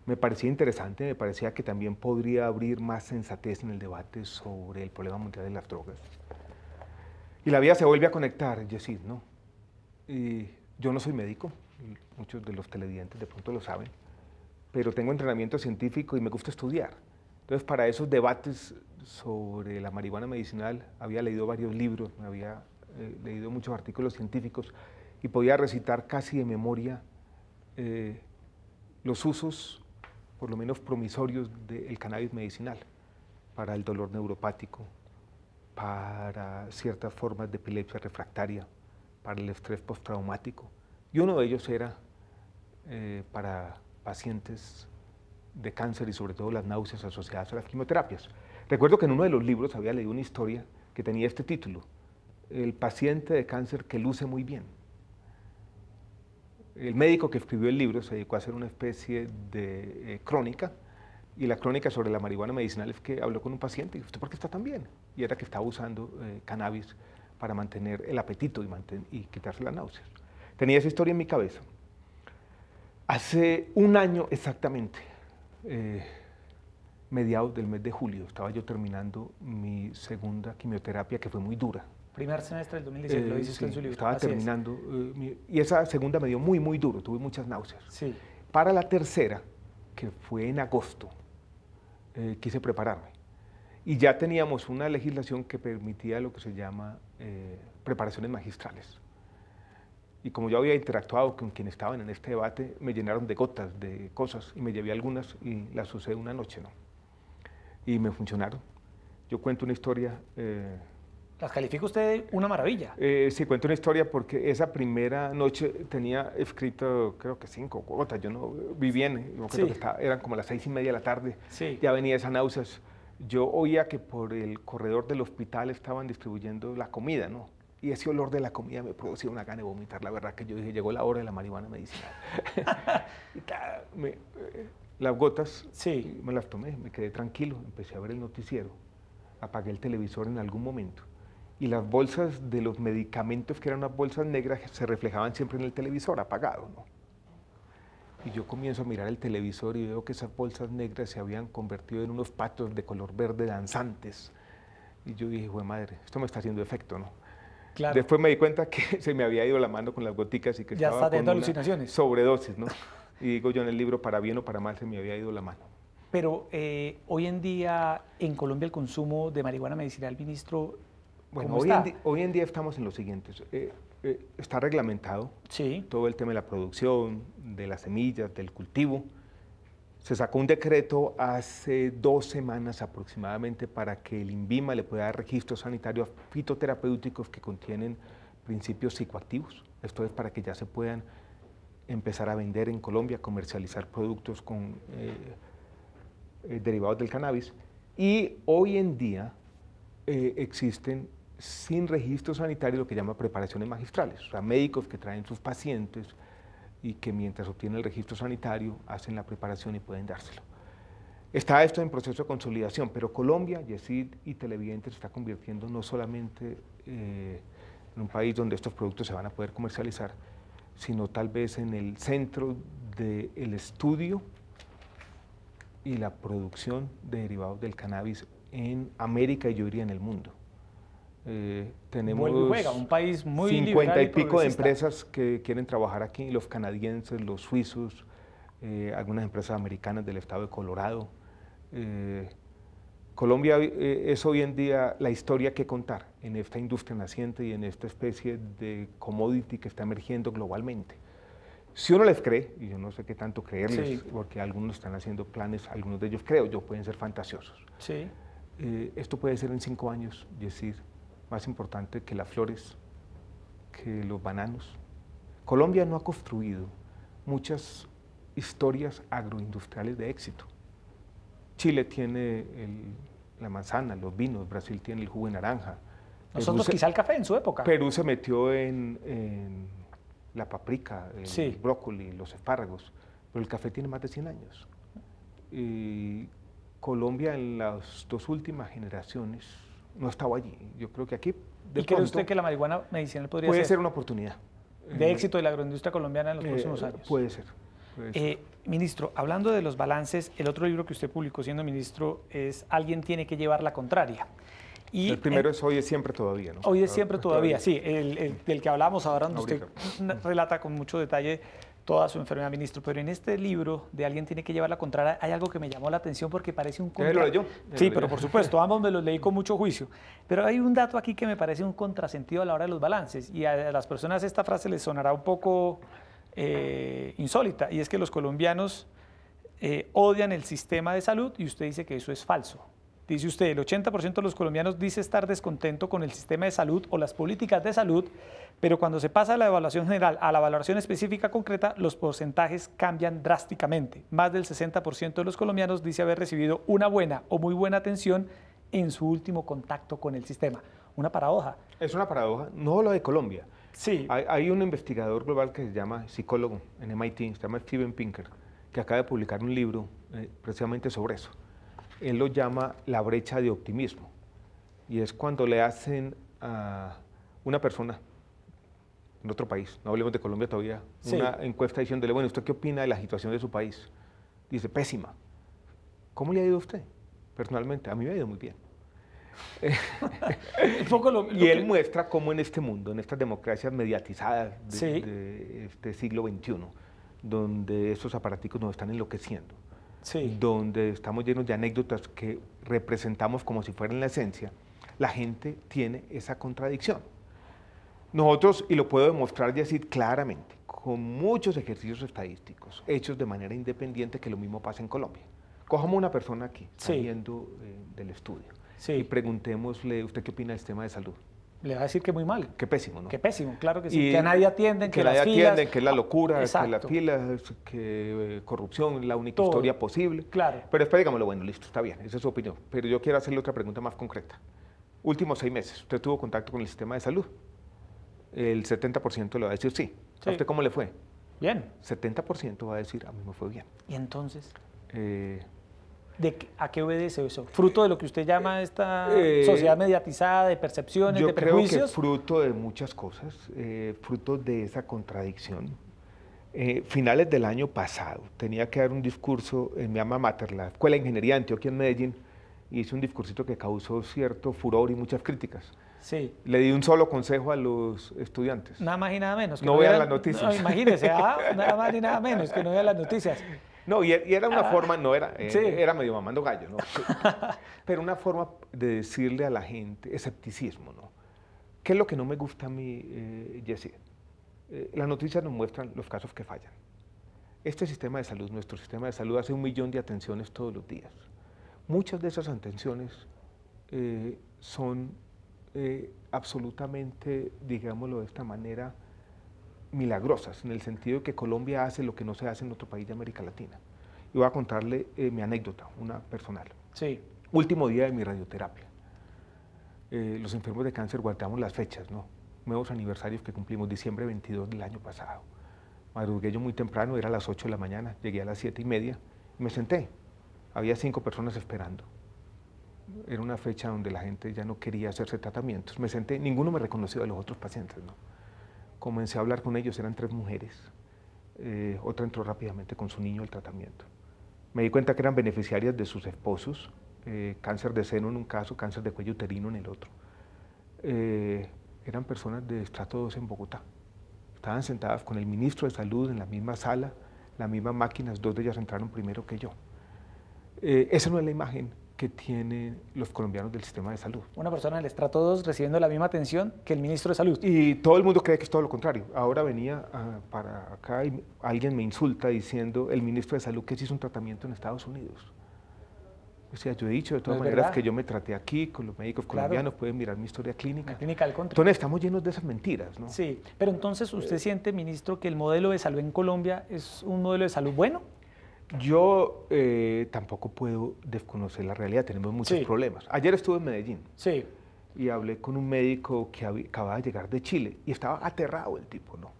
Me parecía interesante, me parecía que también podría abrir más sensatez en el debate sobre el problema mundial de las drogas. Y la vida se vuelve a conectar, Yesid, ¿no? Y yo no soy médico, muchos de los televidentes de pronto lo saben, pero tengo entrenamiento científico y me gusta estudiar. Entonces, para esos debates sobre la marihuana medicinal, había leído varios libros, me había leído muchos artículos científicos y podía recitar casi de memoria los usos, por lo menos promisorios, del cannabis medicinal para el dolor neuropático, para ciertas formas de epilepsia refractaria, para el estrés postraumático. Y uno de ellos era para pacientes de cáncer y sobre todo las náuseas asociadas a las quimioterapias. Recuerdo que en uno de los libros había leído una historia que tenía este título: El paciente de cáncer que luce muy bien. El médico que escribió el libro se dedicó a hacer una especie de crónica, y la crónica sobre la marihuana medicinal es que habló con un paciente y dijo: ¿usted por qué está tan bien? Y era que estaba usando cannabis para mantener el apetito y quitarse las náuseas. Tenía esa historia en mi cabeza. Hace un año exactamente, mediados del mes de julio, estaba yo terminando mi segunda quimioterapia, que fue muy dura. Primer semestre del 2017, lo dice usted en su libro. Estaba terminando, y esa segunda me dio muy, muy duro, tuve muchas náuseas. Sí. Para la tercera, que fue en agosto, quise prepararme. Y ya teníamos una legislación que permitía lo que se llama preparaciones magistrales. Y como yo había interactuado con quienes estaban en este debate, me llenaron de gotas, de cosas, y me llevé algunas y las usé una noche, ¿no? Y me funcionaron. Yo cuento una historia... ¿Las califica usted una maravilla? Sí, cuento una historia porque esa primera noche tenía escrito, creo que 5 gotas. Yo no vi bien, yo creo que eran como las 6:30 de la tarde. Sí. Ya venía esas náuseas. Yo oía que por el corredor del hospital estaban distribuyendo la comida, ¿no? Y ese olor de la comida me producía una gana de vomitar. La verdad que yo dije: llegó la hora de la marihuana medicinal. Las gotas, me las tomé, me quedé tranquilo, empecé a ver el noticiero, apagué el televisor en algún momento. Y las bolsas de los medicamentos, que eran unas bolsas negras, se reflejaban siempre en el televisor, apagado, ¿no? Y yo comienzo a mirar el televisor y veo que esas bolsas negras se habían convertido en unos patos de color verde danzantes. Y yo dije: jue madre, esto me está haciendo efecto, ¿no? Claro. Después me di cuenta que se me había ido la mano con las goticas y que ya estaba con alucinaciones. Sobredosis, ¿no? Y digo yo en el libro, para bien o para mal, se me había ido la mano. Pero hoy en día en Colombia el consumo de marihuana medicinal, ministro, bueno, hoy en día estamos en lo siguiente. Está reglamentado todo el tema de la producción, de las semillas, del cultivo. Se sacó un decreto hace 2 semanas aproximadamente para que el INVIMA le pueda dar registros sanitarios fitoterapéuticos que contienen principios psicoactivos. Esto es para que ya se puedan empezar a vender en Colombia, comercializar productos con derivados del cannabis. Y hoy en día existen sin registro sanitario lo que llama preparaciones magistrales, o sea, médicos que traen sus pacientes y que mientras obtienen el registro sanitario hacen la preparación y pueden dárselo. Está esto en proceso de consolidación, pero Colombia, Yesid y televidentes, se está convirtiendo no solamente en un país donde estos productos se van a poder comercializar, sino tal vez en el centro del estudio y la producción de derivados del cannabis en América y yo diría en el mundo. Tenemos un país muy 50 y pico de empresas que quieren trabajar aquí, los canadienses, los suizos, algunas empresas americanas del estado de Colorado, Colombia es hoy en día la historia que contar en esta industria naciente y en esta especie de commodity que está emergiendo globalmente. Si uno les cree, y yo no sé qué tanto creerles, porque algunos están haciendo planes, algunos de ellos creo yo pueden ser fantasiosos. Sí. Esto puede ser en 5 años, es decir, más importante que las flores, que los bananos. Colombia no ha construido muchas historias agroindustriales de éxito. Chile tiene la manzana, los vinos, Brasil tiene el jugo de naranja. Nosotros quizá el café en su época. Perú se metió en la paprika, el brócoli, los espárragos, pero el café tiene más de 100 años. Y Colombia en las 2 últimas generaciones no estaba allí. Yo creo que aquí... ¿Y cree usted que la marihuana medicinal puede ser una oportunidad? De éxito de la agroindustria colombiana en los próximos años. Puede ser. Ministro, hablando de los balances, el otro libro que usted publicó siendo ministro es Alguien tiene que llevar la contraria. Y el primero es Hoy es siempre todavía, ¿no? Hoy es siempre todavía, sí, el del que hablamos ahora, donde usted relata con mucho detalle toda su enfermedad, ministro, pero en este libro de Alguien tiene que llevar la contraria hay algo que me llamó la atención porque parece un contrasentido. Sí, pero por supuesto, ambos me los leí con mucho juicio, pero hay un dato aquí que me parece un contrasentido a la hora de los balances y a las personas esta frase les sonará un poco insólita, y es que los colombianos odian el sistema de salud y usted dice que eso es falso. Dice usted, el 80% de los colombianos dice estar descontento con el sistema de salud o las políticas de salud, pero cuando se pasa de la evaluación general a la evaluación específica concreta, los porcentajes cambian drásticamente. Más del 60% de los colombianos dice haber recibido una buena o muy buena atención en su último contacto con el sistema. Una paradoja. Es una paradoja, no lo de Colombia. Sí. Hay un investigador global que se llama, psicólogo en MIT, se llama Steven Pinker, que acaba de publicar un libro precisamente sobre eso. Él lo llama la brecha de optimismo, y es cuando le hacen a una persona en otro país, no hablemos de Colombia todavía, una encuesta diciéndole, bueno, ¿usted qué opina de la situación de su país? Dice, pésima. ¿Cómo le ha ido a usted? Personalmente, a mí me ha ido muy bien. Y él muestra cómo en este mundo, en estas democracias mediatizadas de este siglo XXI, donde estos aparaticos nos están enloqueciendo, donde estamos llenos de anécdotas que representamos como si fueran la esencia, la gente tiene esa contradicción. Nosotros, y lo puedo demostrar y decir claramente, con muchos ejercicios estadísticos hechos de manera independiente, que lo mismo pasa en Colombia. Cojamos una persona aquí, saliendo del estudio, y preguntémosle, ¿usted qué opina del sistema de salud? Le va a decir que muy mal. Que pésimo, ¿no? Que pésimo, claro que sí. Que a nadie atienden, que las filas... que es la locura, que las filas, que corrupción es la única historia posible. Claro. Pero después digámoslo, bueno, listo, está bien, esa es su opinión. Pero yo quiero hacerle otra pregunta más concreta. Últimos 6 meses, ¿usted tuvo contacto con el sistema de salud? El 70% le va a decir sí. ¿A usted cómo le fue? Bien. 70% va a decir, a mí me fue bien. ¿Y entonces? ¿A qué obedece eso? ¿Fruto de lo que usted llama esta sociedad mediatizada, de percepciones, de prejuicios? Yo creo que fruto de muchas cosas, fruto de esa contradicción. Finales del año pasado tenía que dar un discurso en mi alma mater, la Escuela de Ingeniería de Antioquia en Medellín, y hice un discursito que causó cierto furor y muchas críticas. Sí. Le di un solo consejo a los estudiantes. Nada más y nada menos. Que no vean las noticias. No, imagínese, nada más y nada menos, que no vean las noticias. No, y era una forma, no era, era medio mamando gallo, ¿no? Pero una forma de decirle a la gente escepticismo, ¿no? ¿Qué es lo que no me gusta a mí, Jesse? Las noticias nos muestran los casos que fallan. Este sistema de salud, nuestro sistema de salud, hace 1 millón de atenciones todos los días. Muchas de esas atenciones son absolutamente, digámoslo de esta manera, milagrosas, en el sentido de que Colombia hace lo que no se hace en otro país de América Latina. Y voy a contarle mi anécdota, una personal. Sí. Último día de mi radioterapia. Los enfermos de cáncer guardamos las fechas, ¿no? Nuevos aniversarios que cumplimos, diciembre 22 del año pasado. Madrugué yo muy temprano, era a las 8 de la mañana, llegué a las 7:30 y me senté. Había 5 personas esperando. Era una fecha donde la gente ya no quería hacerse tratamientos. Me senté, ninguno me reconoció de los otros pacientes, ¿no? Comencé a hablar con ellos, eran 3 mujeres. Otra entró rápidamente con su niño al tratamiento. Me di cuenta que eran beneficiarias de sus esposos, cáncer de seno en un caso, cáncer de cuello uterino en el otro. Eran personas de estrato 2 en Bogotá. Estaban sentadas con el ministro de Salud en la misma sala, las mismas máquinas, 2 de ellas entraron primero que yo. Esa no es la imagen que tienen los colombianos del sistema de salud. Una persona del estrato 2 recibiendo la misma atención que el ministro de Salud. Y todo el mundo cree que es todo lo contrario. Ahora venía para acá y alguien me insulta diciendo el ministro de Salud que se hizo un tratamiento en Estados Unidos. O sea, yo he dicho de todas maneras que yo me traté aquí con los médicos colombianos, pueden mirar mi historia clínica. La clínica del country. Entonces estamos llenos de esas mentiras, ¿no? Sí, pero entonces usted siente, ministro, que el modelo de salud en Colombia es un modelo de salud bueno. Yo tampoco puedo desconocer la realidad, tenemos muchos problemas. Ayer estuve en Medellín y hablé con un médico que acababa de llegar de Chile y estaba aterrado el tipo, ¿no?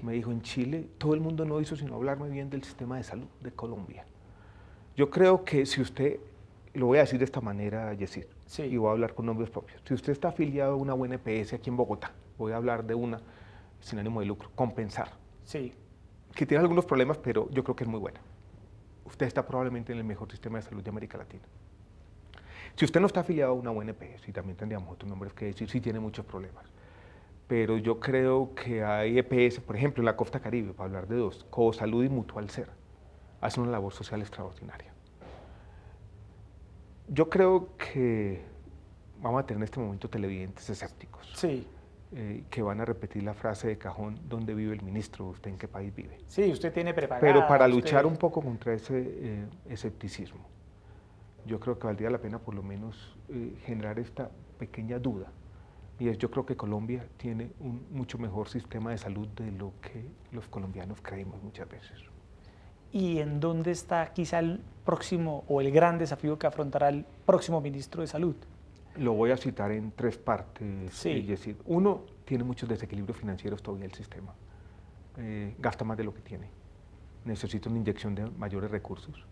Me dijo, en Chile todo el mundo no hizo sino hablarme bien del sistema de salud de Colombia. Yo creo que si usted, lo voy a decir de esta manera, Yesid, y voy a hablar con nombres propios, si usted está afiliado a una buena EPS aquí en Bogotá, voy a hablar de una sin ánimo de lucro, Compensar, que tiene algunos problemas, pero yo creo que es muy buena. Usted está probablemente en el mejor sistema de salud de América Latina. Si usted no está afiliado a una buena EPS, y también tendríamos otros nombres que decir, sí tiene muchos problemas, pero yo creo que hay EPS, por ejemplo, en la Costa Caribe, para hablar de dos, Cosalud y Mutual Ser, hacen una labor social extraordinaria. Yo creo que vamos a tener en este momento televidentes escépticos, que van a repetir la frase de cajón, ¿dónde vive el ministro? ¿Usted en qué país vive? Sí, usted tiene preparado. Pero para luchar un poco contra ese escepticismo, yo creo que valdría la pena por lo menos generar esta pequeña duda. Y yo creo que Colombia tiene un mucho mejor sistema de salud de lo que los colombianos creemos muchas veces. ¿Y en dónde está quizá el próximo o el gran desafío que afrontará el próximo ministro de Salud? Lo voy a citar en tres partes. Es decir, uno, tiene muchos desequilibrios financieros todavía el sistema. Gasta más de lo que tiene. Necesita una inyección de mayores recursos.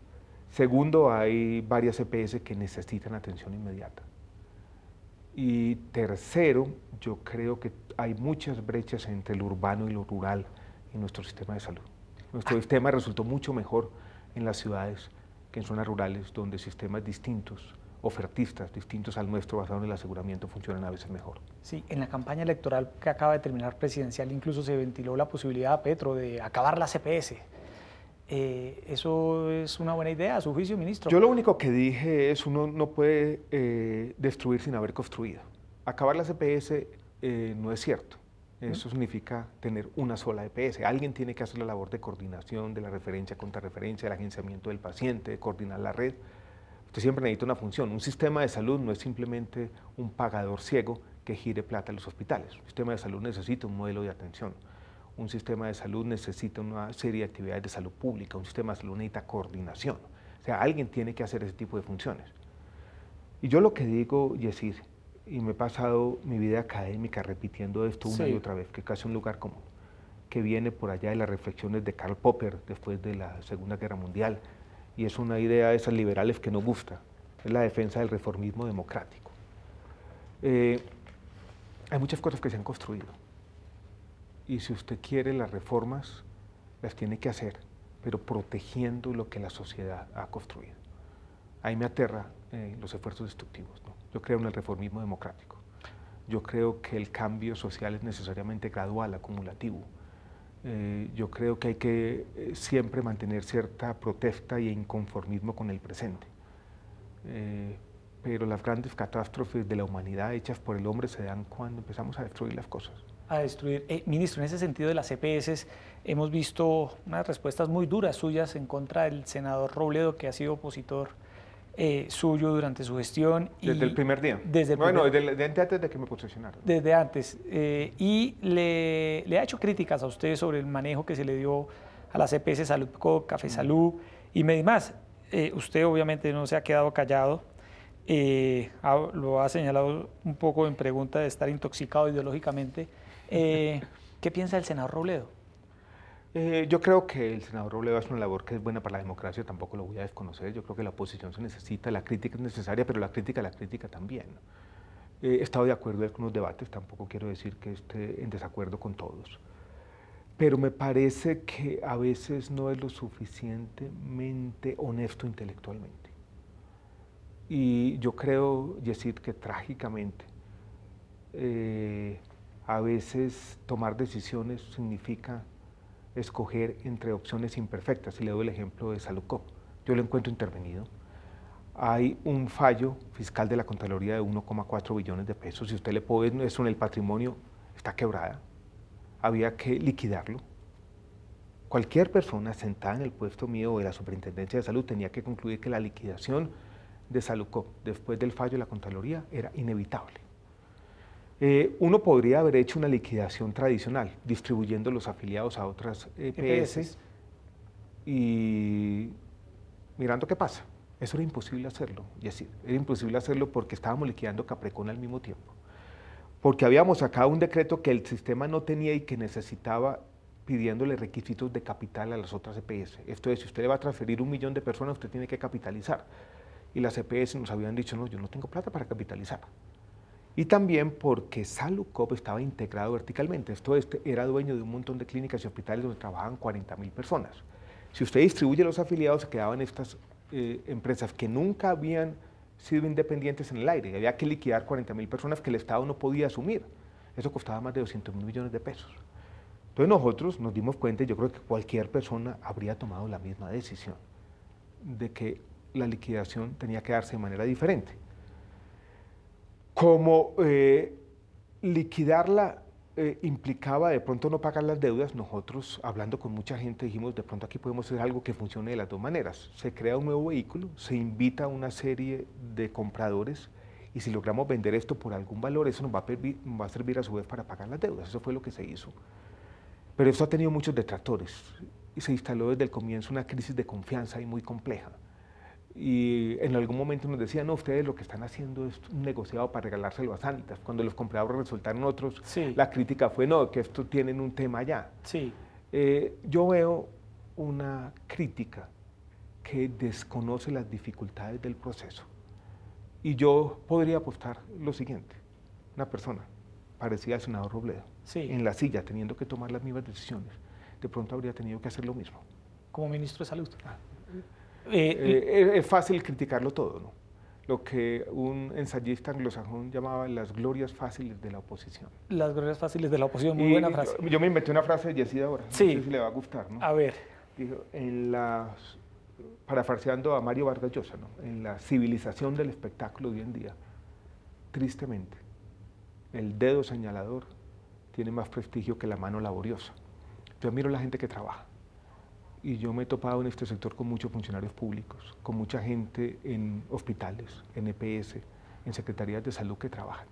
Segundo, hay varias EPS que necesitan atención inmediata. Y tercero, yo creo que hay muchas brechas entre lo urbano y lo rural en nuestro sistema de salud. Nuestro sistema resultó mucho mejor en las ciudades que en zonas rurales, donde sistemas distintos, ofertistas distintos al nuestro, basado en el aseguramiento, funcionan a veces mejor. Sí, en la campaña electoral que acaba de terminar presidencial, incluso se ventiló la posibilidad a Petro de acabar la CPS. ¿Eso es una buena idea, a su juicio, ministro? Yo lo único que dije es, uno no puede destruir sin haber construido. Acabar la CPS no es cierto. Eso significa tener una sola EPS. Alguien tiene que hacer la labor de coordinación, de la referencia, contrarreferencia, del agenciamiento del paciente, de coordinar la red. Usted siempre necesita una función. Un sistema de salud no es simplemente un pagador ciego que gire plata en los hospitales. Un sistema de salud necesita un modelo de atención. Un sistema de salud necesita una serie de actividades de salud pública. Un sistema de salud necesita coordinación. O sea, alguien tiene que hacer ese tipo de funciones. Y yo lo que digo, Yesid, y me he pasado mi vida académica repitiendo esto una y otra vez, que casi un lugar común, que viene por allá de las reflexiones de Karl Popper después de la Segunda Guerra Mundial, y es una idea de esas liberales que nos gusta, es la defensa del reformismo democrático. Hay muchas cosas que se han construido, y si usted quiere las reformas, las tiene que hacer, pero protegiendo lo que la sociedad ha construido. Ahí me aterra los esfuerzos destructivos, ¿no? Yo creo en el reformismo democrático. Yo creo que el cambio social es necesariamente gradual, acumulativo. Yo creo que hay que siempre mantener cierta protesta e inconformismo con el presente. Pero las grandes catástrofes de la humanidad hechas por el hombre se dan cuando empezamos a destruir las cosas. A destruir. Ministro, en ese sentido de las EPS, hemos visto unas respuestas muy duras suyas en contra del senador Robledo, que ha sido opositor suyo durante su gestión. Desde el primer día. Desde antes de que me posesionaron. Desde antes. Y le ha hecho críticas a usted sobre el manejo que se le dio a las EPS Saludco, Café Salud y Medimás. Usted obviamente no se ha quedado callado. Lo ha señalado un poco en pregunta de estar intoxicado ideológicamente. ¿Qué piensa el senador Robledo? Yo creo que el senador Robledo hace una labor que es buena para la democracia, tampoco lo voy a desconocer. Yo creo que la oposición se necesita, la crítica es necesaria, pero la crítica también. He estado de acuerdo con los debates, tampoco quiero decir que esté en desacuerdo con todos. Pero me parece que a veces no es lo suficientemente honesto intelectualmente. Y yo creo, Yesid, que trágicamente a veces tomar decisiones significa escoger entre opciones imperfectas. Y le doy el ejemplo de Saludco. Yo lo encuentro intervenido. hay un fallo fiscal de la Contraloría de 1,4 billones de pesos. Si usted le pone eso en el patrimonio, está quebrada. Había que liquidarlo. Cualquier persona sentada en el puesto mío o de la Superintendencia de Salud tenía que concluir que la liquidación de Saludcop después del fallo de la Contraloría era inevitable. Uno podría haber hecho una liquidación tradicional, distribuyendo los afiliados a otras EPS y mirando qué pasa. Eso era imposible hacerlo, y así, era imposible hacerlo porque estábamos liquidando Caprecon al mismo tiempo. Porque habíamos sacado un decreto que el sistema no tenía y que necesitaba pidiéndole requisitos de capital a las otras EPS. Esto es, si usted le va a transferir 1 millón de personas, usted tiene que capitalizar. Y las EPS nos habían dicho, no, yo no tengo plata para capitalizar. Y también porque Saludcop estaba integrado verticalmente. Esto era dueño de un montón de clínicas y hospitales donde trabajaban 40.000 personas. Si usted distribuye los afiliados, se quedaban estas empresas que nunca habían sido independientes en el aire. Y había que liquidar 40.000 personas que el Estado no podía asumir. Eso costaba más de 200.000 millones de pesos. Entonces nosotros nos dimos cuenta, y yo creo que cualquier persona habría tomado la misma decisión, de que la liquidación tenía que darse de manera diferente. Como liquidarla implicaba de pronto no pagar las deudas, nosotros hablando con mucha gente dijimos de pronto aquí podemos hacer algo que funcione de las dos maneras. Se crea un nuevo vehículo, se invita a una serie de compradores y si logramos vender esto por algún valor, eso nos va a servir a su vez para pagar las deudas. Eso fue lo que se hizo. Pero esto ha tenido muchos detractores y se instaló desde el comienzo una crisis de confianza y muy compleja. Y en algún momento nos decían, no, ustedes lo que están haciendo es un negociado para regalárselo a Sanitas. Cuando los compradores resultaron otros, sí, la crítica fue, no, que esto tienen un tema allá. Sí. Yo veo una crítica que desconoce las dificultades del proceso. Y yo podría apostar lo siguiente, una persona parecida al senador Robledo, Sí. en la silla, teniendo que tomar las mismas decisiones, de pronto habría tenido que hacer lo mismo. Como ministro de Salud. Es fácil criticarlo todo, ¿no? Lo que un ensayista anglosajón llamaba las glorias fáciles de la oposición. Las glorias fáciles de la oposición, muy buena frase. Yo me inventé una frase de Yesida ahora, Sí. no sé si le va a gustar, ¿no? A ver. Dijo, parafraseando a Mario Vargas Llosa, ¿no? En la civilización del espectáculo de hoy en día, tristemente, el dedo señalador tiene más prestigio que la mano laboriosa. Yo admiro a la gente que trabaja. Y yo me he topado en este sector con muchos funcionarios públicos, con mucha gente en hospitales, en EPS, en secretarías de salud que trabajan.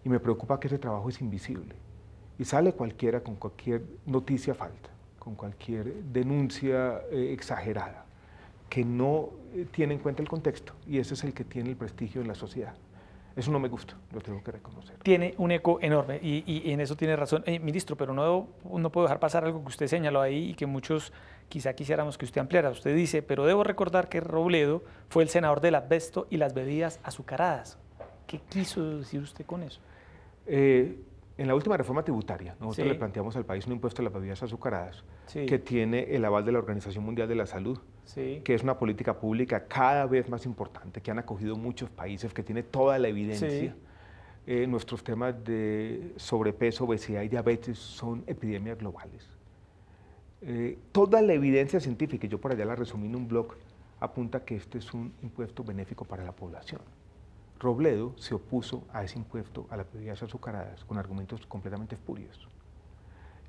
Y me preocupa que ese trabajo es invisible. Y sale cualquiera con cualquier noticia falta, con cualquier denuncia exagerada, que no tiene en cuenta el contexto. Y ese es el que tiene el prestigio en la sociedad. Eso no me gusta, lo tengo que reconocer. Tiene un eco enorme y en eso tiene razón. Ministro, pero no puedo dejar pasar algo que usted señaló ahí y que muchos quizá quisiéramos que usted ampliara. Usted dice, pero debo recordar que Robledo fue el senador del asbesto y las bebidas azucaradas. ¿Qué quiso decir usted con eso? En la última reforma tributaria, nosotros Sí. le planteamos al país un impuesto a las bebidas azucaradas, Sí. que tiene el aval de la Organización Mundial de la Salud, Sí. que es una política pública cada vez más importante, que han acogido muchos países, que tiene toda la evidencia. Sí. Nuestros temas de sobrepeso, obesidad y diabetes son epidemias globales. Toda la evidencia científica, y yo por allá la resumí en un blog, apunta que este es un impuesto benéfico para la población. Robledo se opuso a ese impuesto a las bebidas azucaradas con argumentos completamente espurios.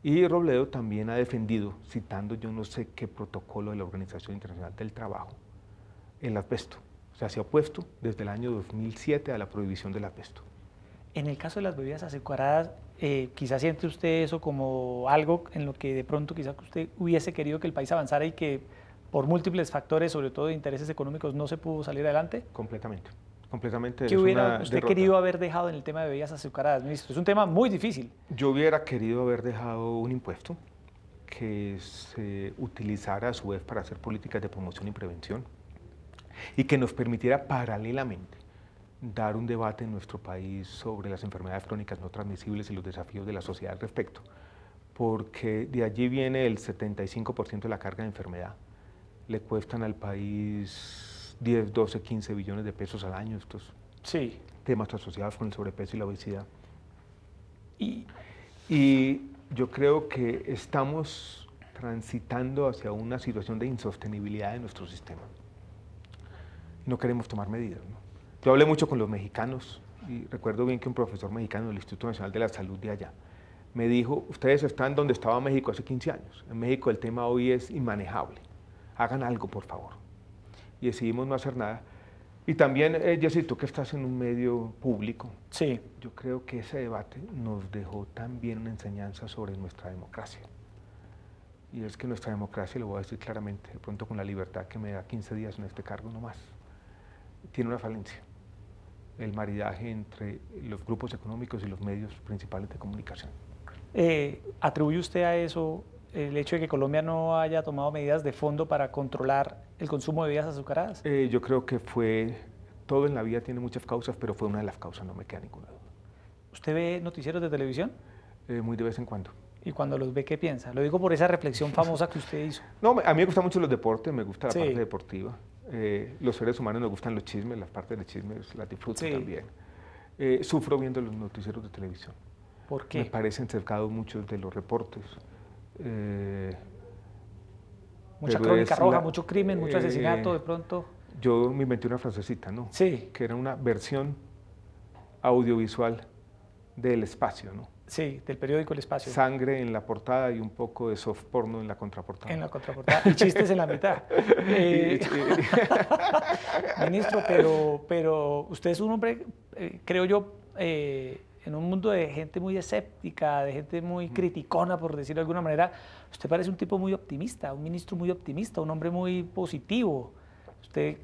Y Robledo también ha defendido, citando yo no sé qué protocolo de la Organización Internacional del Trabajo, el asbesto. O sea, se ha opuesto desde el año 2007 a la prohibición del asbesto. En el caso de las bebidas azucaradas, quizás siente usted eso como algo en lo que de pronto quizás usted hubiese querido que el país avanzara y que por múltiples factores, sobre todo de intereses económicos, no se pudo salir adelante. Completamente. Completamente. ¿Qué hubiera usted querido haber dejado en el tema de bebidas azucaradas, ministro? Es un tema muy difícil. Yo hubiera querido haber dejado un impuesto que se utilizara a su vez para hacer políticas de promoción y prevención y que nos permitiera paralelamente dar un debate en nuestro país sobre las enfermedades crónicas no transmisibles y los desafíos de la sociedad al respecto, porque de allí viene el 75% de la carga de enfermedad. Le cuestan al país 10, 12, 15 billones de pesos al año estos temas asociados con el sobrepeso y la obesidad. Y yo creo que estamos transitando hacia una situación de insostenibilidad de nuestro sistema. no queremos tomar medidas, ¿no? Yo hablé mucho con los mexicanos y recuerdo bien que un profesor mexicano del Instituto Nacional de la Salud de allá me dijo, ustedes están donde estaba México hace 15 años. En México el tema hoy es inmanejable. Hagan algo, por favor. Y decidimos no hacer nada. Y también, Jessy, tú que estás en un medio público, sí, yo creo que ese debate nos dejó también una enseñanza sobre nuestra democracia. Y es que nuestra democracia, lo voy a decir claramente, de pronto con la libertad que me da 15 días en este cargo no más, tiene una falencia. El maridaje entre los grupos económicos y los medios principales de comunicación. ¿Atribuye usted a eso el hecho de que Colombia no haya tomado medidas de fondo para controlar el consumo de bebidas azucaradas? Yo creo que todo en la vida tiene muchas causas, pero fue una de las causas, no me queda ninguna duda. ¿Usted ve noticieros de televisión? Muy de vez en cuando. ¿Y cuando los ve, qué piensa? Lo digo por esa reflexión famosa que usted hizo. No, a mí me gustan mucho los deportes, me gusta la sí. parte deportiva. Los seres humanos nos gustan los chismes, las partes de chismes las disfruto sí. también. Sufro viendo los noticieros de televisión. ¿Por qué? Me parecen cercados muchos de los reportes. Mucha crónica roja, mucho crimen, mucho asesinato de pronto. Yo me inventé una frasecita, ¿no? Sí. Que era una versión audiovisual del espacio, ¿no? Sí, del periódico El Espacio. Sangre en la portada y un poco de soft porno en la contraportada. En la contraportada. Y chistes en la mitad. Ministro, pero usted es un hombre, creo yo, en un mundo de gente muy escéptica, de gente muy criticona, por decirlo de alguna manera, usted parece un tipo muy optimista, un ministro muy optimista, un hombre muy positivo. Usted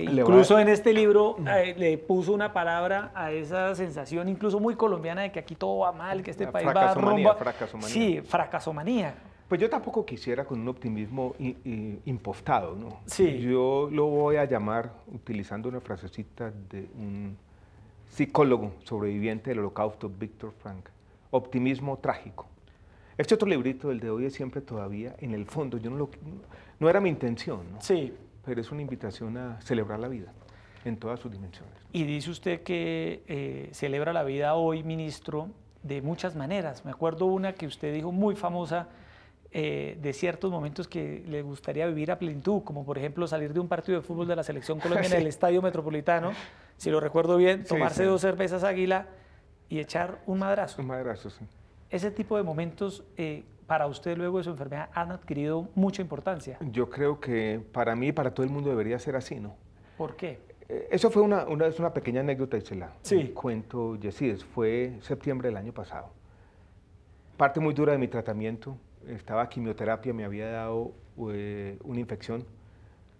incluso en este libro le puso una palabra a esa sensación incluso muy colombiana de que aquí todo va mal, que este país va rumbo. Fracasomanía. Sí, fracasomanía. Pues yo tampoco quisiera con un optimismo impostado, ¿no? Sí. Yo lo voy a llamar, utilizando una frasecita de un psicólogo sobreviviente del Holocausto, Víctor Frank, optimismo trágico. Este otro librito, el de hoy es siempre todavía, en el fondo, yo no era mi intención, ¿no? Sí. Pero es una invitación a celebrar la vida en todas sus dimensiones. Y dice usted que celebra la vida hoy, ministro, de muchas maneras. Me acuerdo una que usted dijo muy famosa, de ciertos momentos que le gustaría vivir a plenitud, como por ejemplo salir de un partido de fútbol de la Selección Colombia en el Estadio Metropolitano, si lo recuerdo bien, tomarse 2 cervezas Águila y echar un madrazo. Un madrazo, sí. Ese tipo de momentos, para usted luego de su enfermedad, han adquirido mucha importancia. Yo creo que para mí y para todo el mundo debería ser así, ¿no? ¿Por qué? Eso fue una pequeña anécdota y se la sí. cuento, Jessy. Fue septiembre del año pasado. Parte muy dura de mi tratamiento. Estaba quimioterapia, me había dado una infección,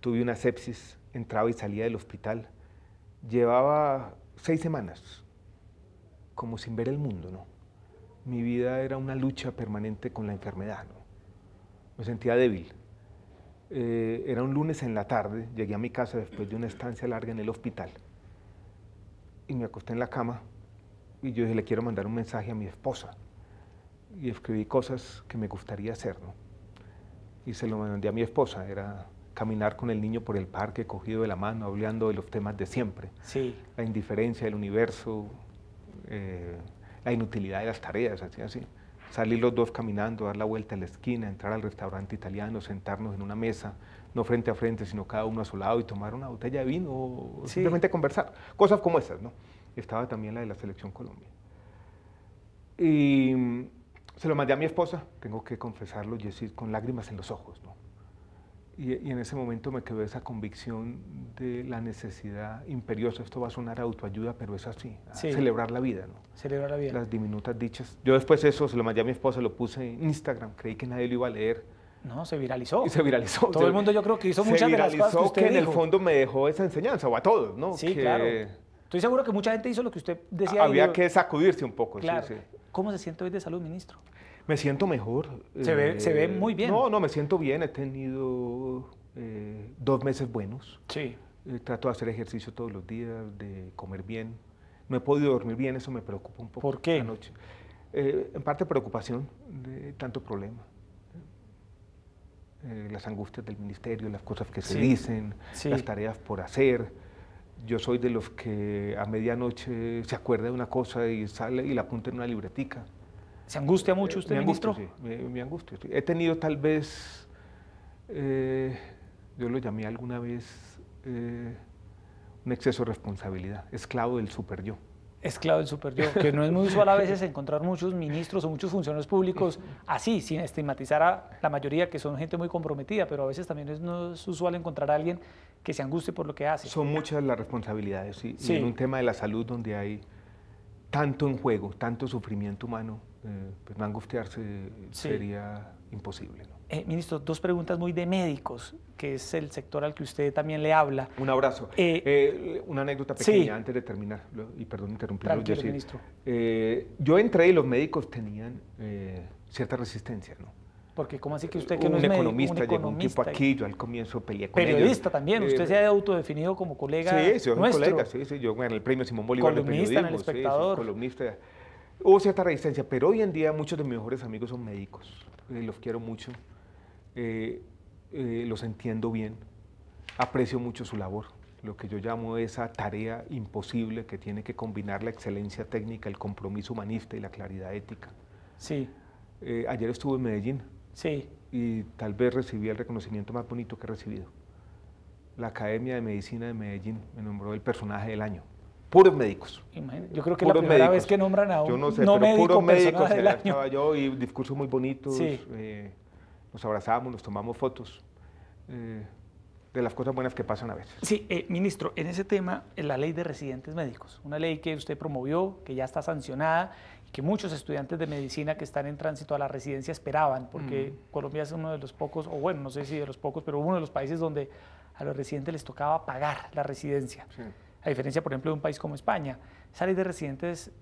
tuve una sepsis, entraba y salía del hospital. Llevaba 6 semanas como sin ver el mundo, ¿no? Mi vida era una lucha permanente con la enfermedad, ¿no? Me sentía débil. Era un lunes en la tarde, llegué a mi casa después de una estancia larga en el hospital y me acosté en la cama y yo dije, le quiero mandar un mensaje a mi esposa. Y escribí cosas que me gustaría hacer, ¿no? Y se lo mandé a mi esposa, era caminar con el niño por el parque, cogido de la mano, hablando de los temas de siempre. Sí. La indiferencia del universo, la inutilidad de las tareas, así. Salir los dos caminando, dar la vuelta a la esquina, entrar al restaurante italiano, sentarnos en una mesa, no frente a frente, sino cada uno a su lado y tomar una botella de vino o simplemente conversar. Cosas como esas, ¿no? Estaba también la de la Selección Colombia. Y se lo mandé a mi esposa, tengo que confesarlo, Jessy, con lágrimas en los ojos, ¿no? Y en ese momento me quedó esa convicción de la necesidad imperiosa, esto va a sonar a autoayuda, pero es así, celebrar la vida, ¿no? Celebrar la vida. Las diminutas dichas. Yo después eso se lo mandé a mi esposa, lo puse en Instagram, creí que nadie lo iba a leer. No, se viralizó. Y se viralizó. Todo el mundo yo creo que hizo muchas de las cosas que usted dijo. dijo. En el fondo me dejó esa enseñanza, o a todos, ¿no? Sí, claro. Estoy seguro que mucha gente hizo lo que usted decía. Había que sacudirse un poco. Claro. Sí. ¿Cómo se siente hoy de salud, ministro? Me siento mejor. Se ve muy bien. No, me siento bien. He tenido 2 meses buenos. Sí. Trato de hacer ejercicio todos los días, de comer bien. No he podido dormir bien, eso me preocupa un poco. ¿Por qué? La noche. En parte preocupación de tanto problema. Las angustias del ministerio, las cosas que se dicen, las tareas por hacer. Yo soy de los que a medianoche se acuerda de una cosa y sale y la apunta en una libretica. ¿Se angustia mucho usted, ministro? Sí, me angustio. He tenido tal vez, yo lo llamé alguna vez, un exceso de responsabilidad, esclavo del super yo. Esclavo del super yo, que no es muy usual a veces encontrar muchos ministros o muchos funcionarios públicos así, sin estigmatizar a la mayoría que son gente muy comprometida, pero a veces también no es usual encontrar a alguien que se angustie por lo que hace. Son muchas las responsabilidades y Sí. en un tema de la salud donde hay tanto en juego, tanto sufrimiento humano, pues no angustiarse sería imposible, ¿no? Ministro, dos preguntas muy de médicos, que es el sector al que usted también le habla. Un abrazo. Una anécdota pequeña antes de terminar, y perdón interrumpirlo. Tranquilo, ministro. Yo entré y los médicos tenían cierta resistencia, ¿no? Porque ¿cómo así que usted que no es médico? Economista, llegó un tipo aquí, yo al comienzo peleé con ellos. Periodista también, usted se ha autodefinido como colega Sí, soy nuestro. colega, sí, yo gané el premio Simón Bolívar de periodismo. Columnista en El Espectador. Sí, columnista. Hubo cierta resistencia, pero hoy en día muchos de mis mejores amigos son médicos, los quiero mucho. Los entiendo bien, aprecio mucho su labor, lo que yo llamo esa tarea imposible que tiene que combinar la excelencia técnica, el compromiso humanista y la claridad ética. Sí. Ayer estuve en Medellín y tal vez recibí el reconocimiento más bonito que he recibido. La Academia de Medicina de Medellín me nombró el personaje del año. Puros médicos. Imagínate, yo creo que es la primera vez que nombran a un yo no sé, no pero médico puros médicos, del año. estaba yo y discursos muy bonitos. Sí. Nos abrazamos, nos tomamos fotos de las cosas buenas que pasan a veces. Sí, ministro, en ese tema, la ley de residentes médicos, una ley que usted promovió, que ya está sancionada, y que muchos estudiantes de medicina que están en tránsito a la residencia esperaban, porque Colombia es uno de los pocos, o bueno, no sé si de los pocos, pero uno de los países donde a los residentes les tocaba pagar la residencia, a diferencia, por ejemplo, de un país como España. Esa ley de residentes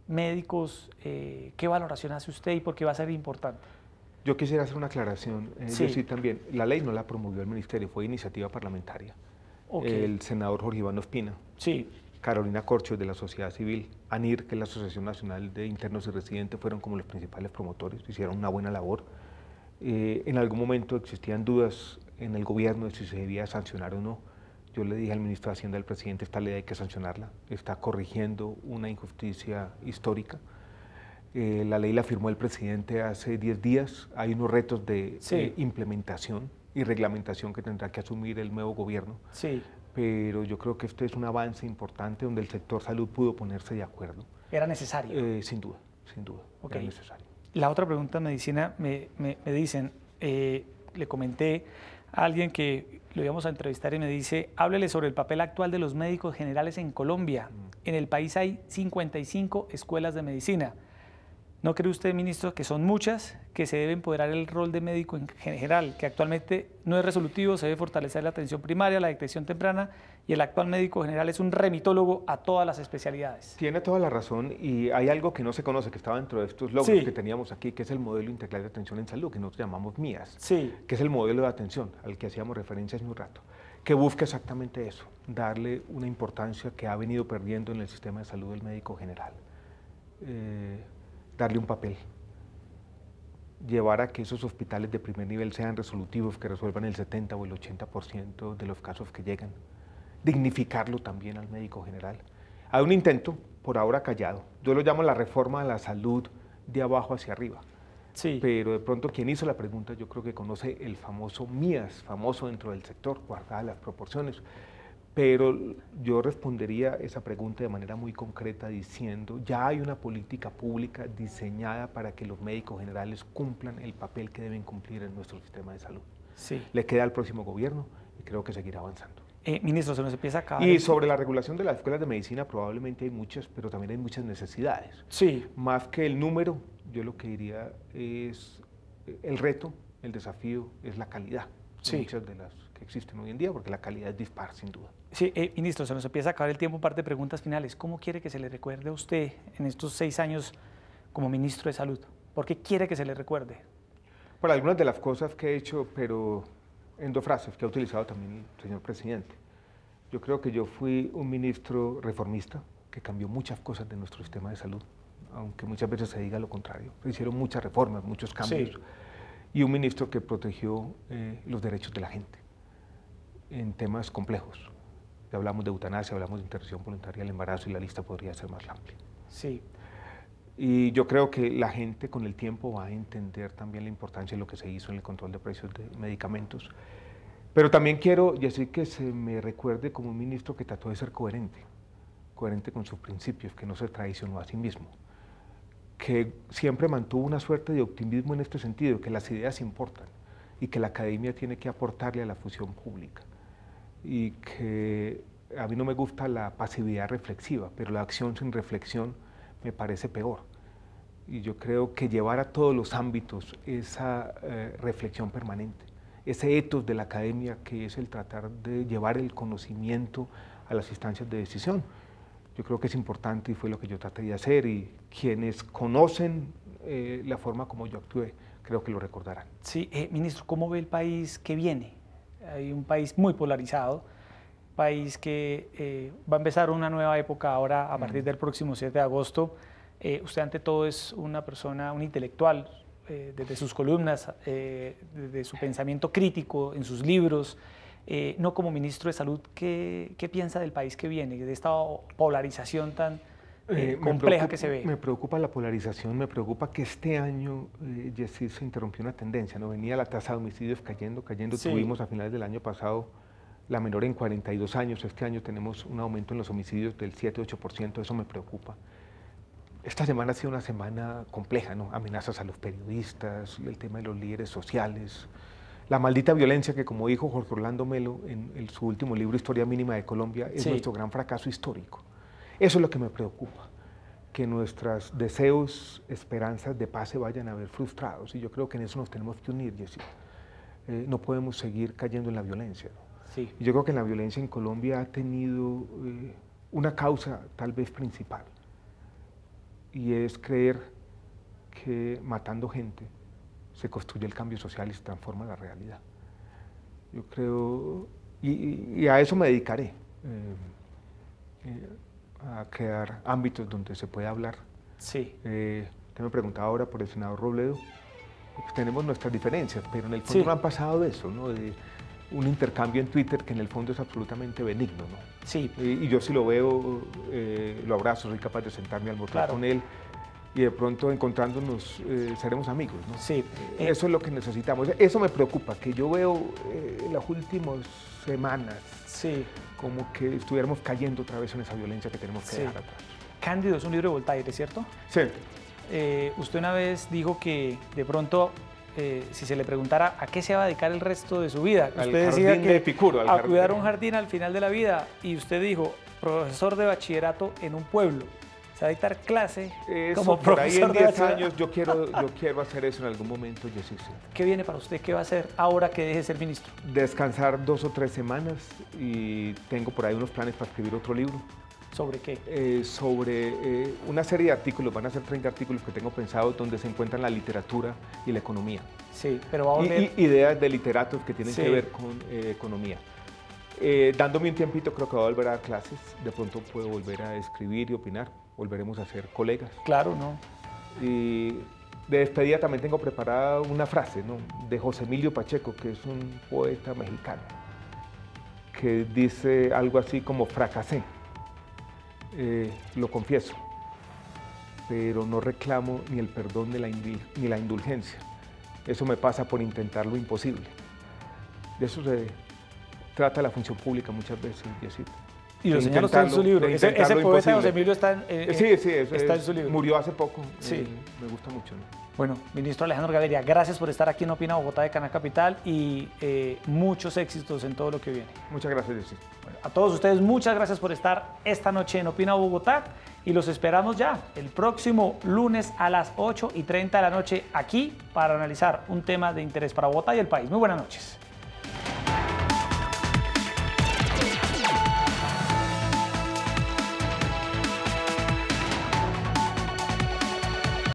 médicos, ¿qué valoración hace usted y por qué va a ser importante? Yo quisiera hacer una aclaración. Yo sí también. La ley no la promovió el Ministerio, fue iniciativa parlamentaria. El senador Jorge Iván Ospina, Carolina Corcho de la sociedad civil, ANIR, que es la Asociación Nacional de Internos y Residentes, fueron como los principales promotores, hicieron una buena labor. En algún momento existían dudas en el gobierno de si se debía sancionar o no. Yo le dije al ministro de Hacienda, al presidente, esta ley hay que sancionarla, está corrigiendo una injusticia histórica. La ley la firmó el presidente hace 10 días, hay unos retos de implementación y reglamentación que tendrá que asumir el nuevo gobierno, pero yo creo que este es un avance importante donde el sector salud pudo ponerse de acuerdo. ¿Era necesario? Sin duda, era necesario. La otra pregunta en medicina, me dicen, le comenté a alguien que lo íbamos a entrevistar y me dice, háblele sobre el papel actual de los médicos generales en Colombia. En el país hay 55 escuelas de medicina. ¿No cree usted, ministro, que son muchas, que se debe empoderar el rol de médico en general, que actualmente no es resolutivo, se debe fortalecer la atención primaria, la detección temprana, y el actual médico general es un remitólogo a todas las especialidades? Tiene toda la razón, y hay algo que no se conoce, que estaba dentro de estos logros que teníamos aquí, que es el modelo integral de atención en salud, que nosotros llamamos MIAS, que es el modelo de atención al que hacíamos referencia hace un rato, que busca exactamente eso, darle una importancia que ha venido perdiendo en el sistema de salud del médico general. Darle un papel, llevar a que esos hospitales de primer nivel sean resolutivos, que resuelvan el 70 o el 80% de los casos que llegan, dignificarlo también al médico general. Hay un intento, por ahora callado, yo lo llamo la reforma de la salud de abajo hacia arriba, pero de pronto quien hizo la pregunta yo creo que conoce el famoso MIAS, famoso dentro del sector, guardadas las proporciones. Pero yo respondería esa pregunta de manera muy concreta diciendo, ya hay una política pública diseñada para que los médicos generales cumplan el papel que deben cumplir en nuestro sistema de salud. Le queda al próximo gobierno y creo que seguirá avanzando. Ministro, se nos empieza a acabar. Y sobre la regulación de las escuelas de medicina probablemente hay muchas, pero también hay muchas necesidades. Más que el número, yo lo que diría es el reto, el desafío, es la calidad. Muchas de las que existen hoy en día, porque la calidad es dispar, sin duda. Ministro, se nos empieza a acabar el tiempo, parte de preguntas finales. ¿Cómo quiere que se le recuerde a usted en estos 6 años como ministro de Salud? ¿Por qué quiere que se le recuerde? Por algunas de las cosas que he hecho, pero en 2 frases que ha utilizado también el señor presidente. Yo creo que yo fui un ministro reformista que cambió muchas cosas de nuestro sistema de salud, aunque muchas veces se diga lo contrario. Se hicieron muchas reformas, muchos cambios. Y un ministro que protegió los derechos de la gente en temas complejos. Ya hablamos de eutanasia, hablamos de interrupción voluntaria del embarazo y la lista podría ser más amplia. Y yo creo que la gente con el tiempo va a entender también la importancia de lo que se hizo en el control de precios de medicamentos. Pero también quiero decir que se me recuerde como un ministro que trató de ser coherente con sus principios, que no se traicionó a sí mismo, que siempre mantuvo una suerte de optimismo en este sentido, que las ideas importan y que la academia tiene que aportarle a la función pública, y que a mí no me gusta la pasividad reflexiva, pero la acción sin reflexión me parece peor. Y yo creo que llevar a todos los ámbitos esa reflexión permanente, ese ethos de la academia, que es el tratar de llevar el conocimiento a las instancias de decisión, yo creo que es importante y fue lo que yo traté de hacer, y quienes conocen la forma como yo actué, creo que lo recordarán. Sí, ministro, ¿cómo ve el país que viene? Hay un país muy polarizado, país que va a empezar una nueva época ahora a partir del próximo 7 de agosto. Usted ante todo es una persona, un intelectual, desde sus columnas, desde su pensamiento crítico, en sus libros, no como ministro de Salud. ¿Qué piensa del país que viene, de esta polarización tan compleja que se ve? Me preocupa la polarización, me preocupa que este año, Jessy, se interrumpió una tendencia, ¿no? Venía la tasa de homicidios cayendo, sí. Tuvimos a finales del año pasado la menor en 42 años, este año tenemos un aumento en los homicidios del 7-8%, eso me preocupa. Esta semana ha sido una semana compleja, ¿no? Amenazas a los periodistas, el tema de los líderes sociales, la maldita violencia que, como dijo Jorge Orlando Melo en su último libro, Historia Mínima de Colombia, es nuestro gran fracaso histórico. Eso es lo que me preocupa, que nuestros deseos, esperanzas de paz se vayan a ver frustrados, y yo creo que en eso nos tenemos que unir, Jessy. No podemos seguir cayendo en la violencia, ¿no? Sí. Y yo creo que la violencia en Colombia ha tenido una causa tal vez principal, y es creer que matando gente se construye el cambio social y se transforma la realidad. Yo creo, y a eso me dedicaré, a crear ámbitos donde se pueda hablar. Sí. Usted me preguntaba ahora por el senador Robledo, pues tenemos nuestras diferencias, pero en el fondo no han pasado de eso, ¿no? De un intercambio en Twitter que en el fondo es absolutamente benigno, ¿no? Sí. Y yo si lo veo, lo abrazo, soy capaz de sentarme a almorzar con él, y de pronto encontrándonos seremos amigos, ¿no? Sí. Eso es lo que necesitamos. Eso me preocupa, que yo veo en las últimas semanas como que estuviéramos cayendo otra vez en esa violencia que tenemos que dejar atrás. Cándido es un libro de Voltaire, ¿cierto? Sí. Usted una vez dijo que de pronto, si se le preguntara a qué se va a dedicar el resto de su vida, usted decía que Epicuro, a cuidar un jardín al final de la vida, y usted dijo, profesor de bachillerato en un pueblo. Se va a dictar clase como por profesor ahí en 10 años yo quiero hacer eso en algún momento, yo sí. ¿Qué viene para usted? ¿Qué va a hacer ahora que deje de ser ministro? Descansar 2 o 3 semanas, y tengo por ahí unos planes para escribir otro libro. ¿Sobre qué? Sobre una serie de artículos, van a ser 30 artículos que tengo pensados, donde se encuentran la literatura y la economía. Sí, pero va a volver... ideas de literatos que tienen que ver con economía. Dándome un tiempito, creo que voy a volver a dar clases, de pronto puedo volver a escribir y opinar, volveremos a ser colegas. Claro, ¿no? Y de despedida también tengo preparada una frase, ¿no?, de José Emilio Pacheco, que es un poeta mexicano, que dice algo así como: fracasé, lo confieso, pero no reclamo ni el perdón ni la indulgencia. Eso me pasa por intentar lo imposible. De eso se trata la función pública muchas veces, Diosito. Y lo señala usted en su libro. Ese poeta José Emilio está en su libro. Murió hace poco. Sí. Me gusta mucho, ¿no? Bueno, ministro Alejandro Gaviria, gracias por estar aquí en Opina Bogotá de Canal Capital, y muchos éxitos en todo lo que viene. Muchas gracias, Diosito. Bueno, a todos ustedes, muchas gracias por estar esta noche en Opina Bogotá, y los esperamos ya el próximo lunes a las 8:30 de la noche aquí para analizar un tema de interés para Bogotá y el país. Muy buenas noches.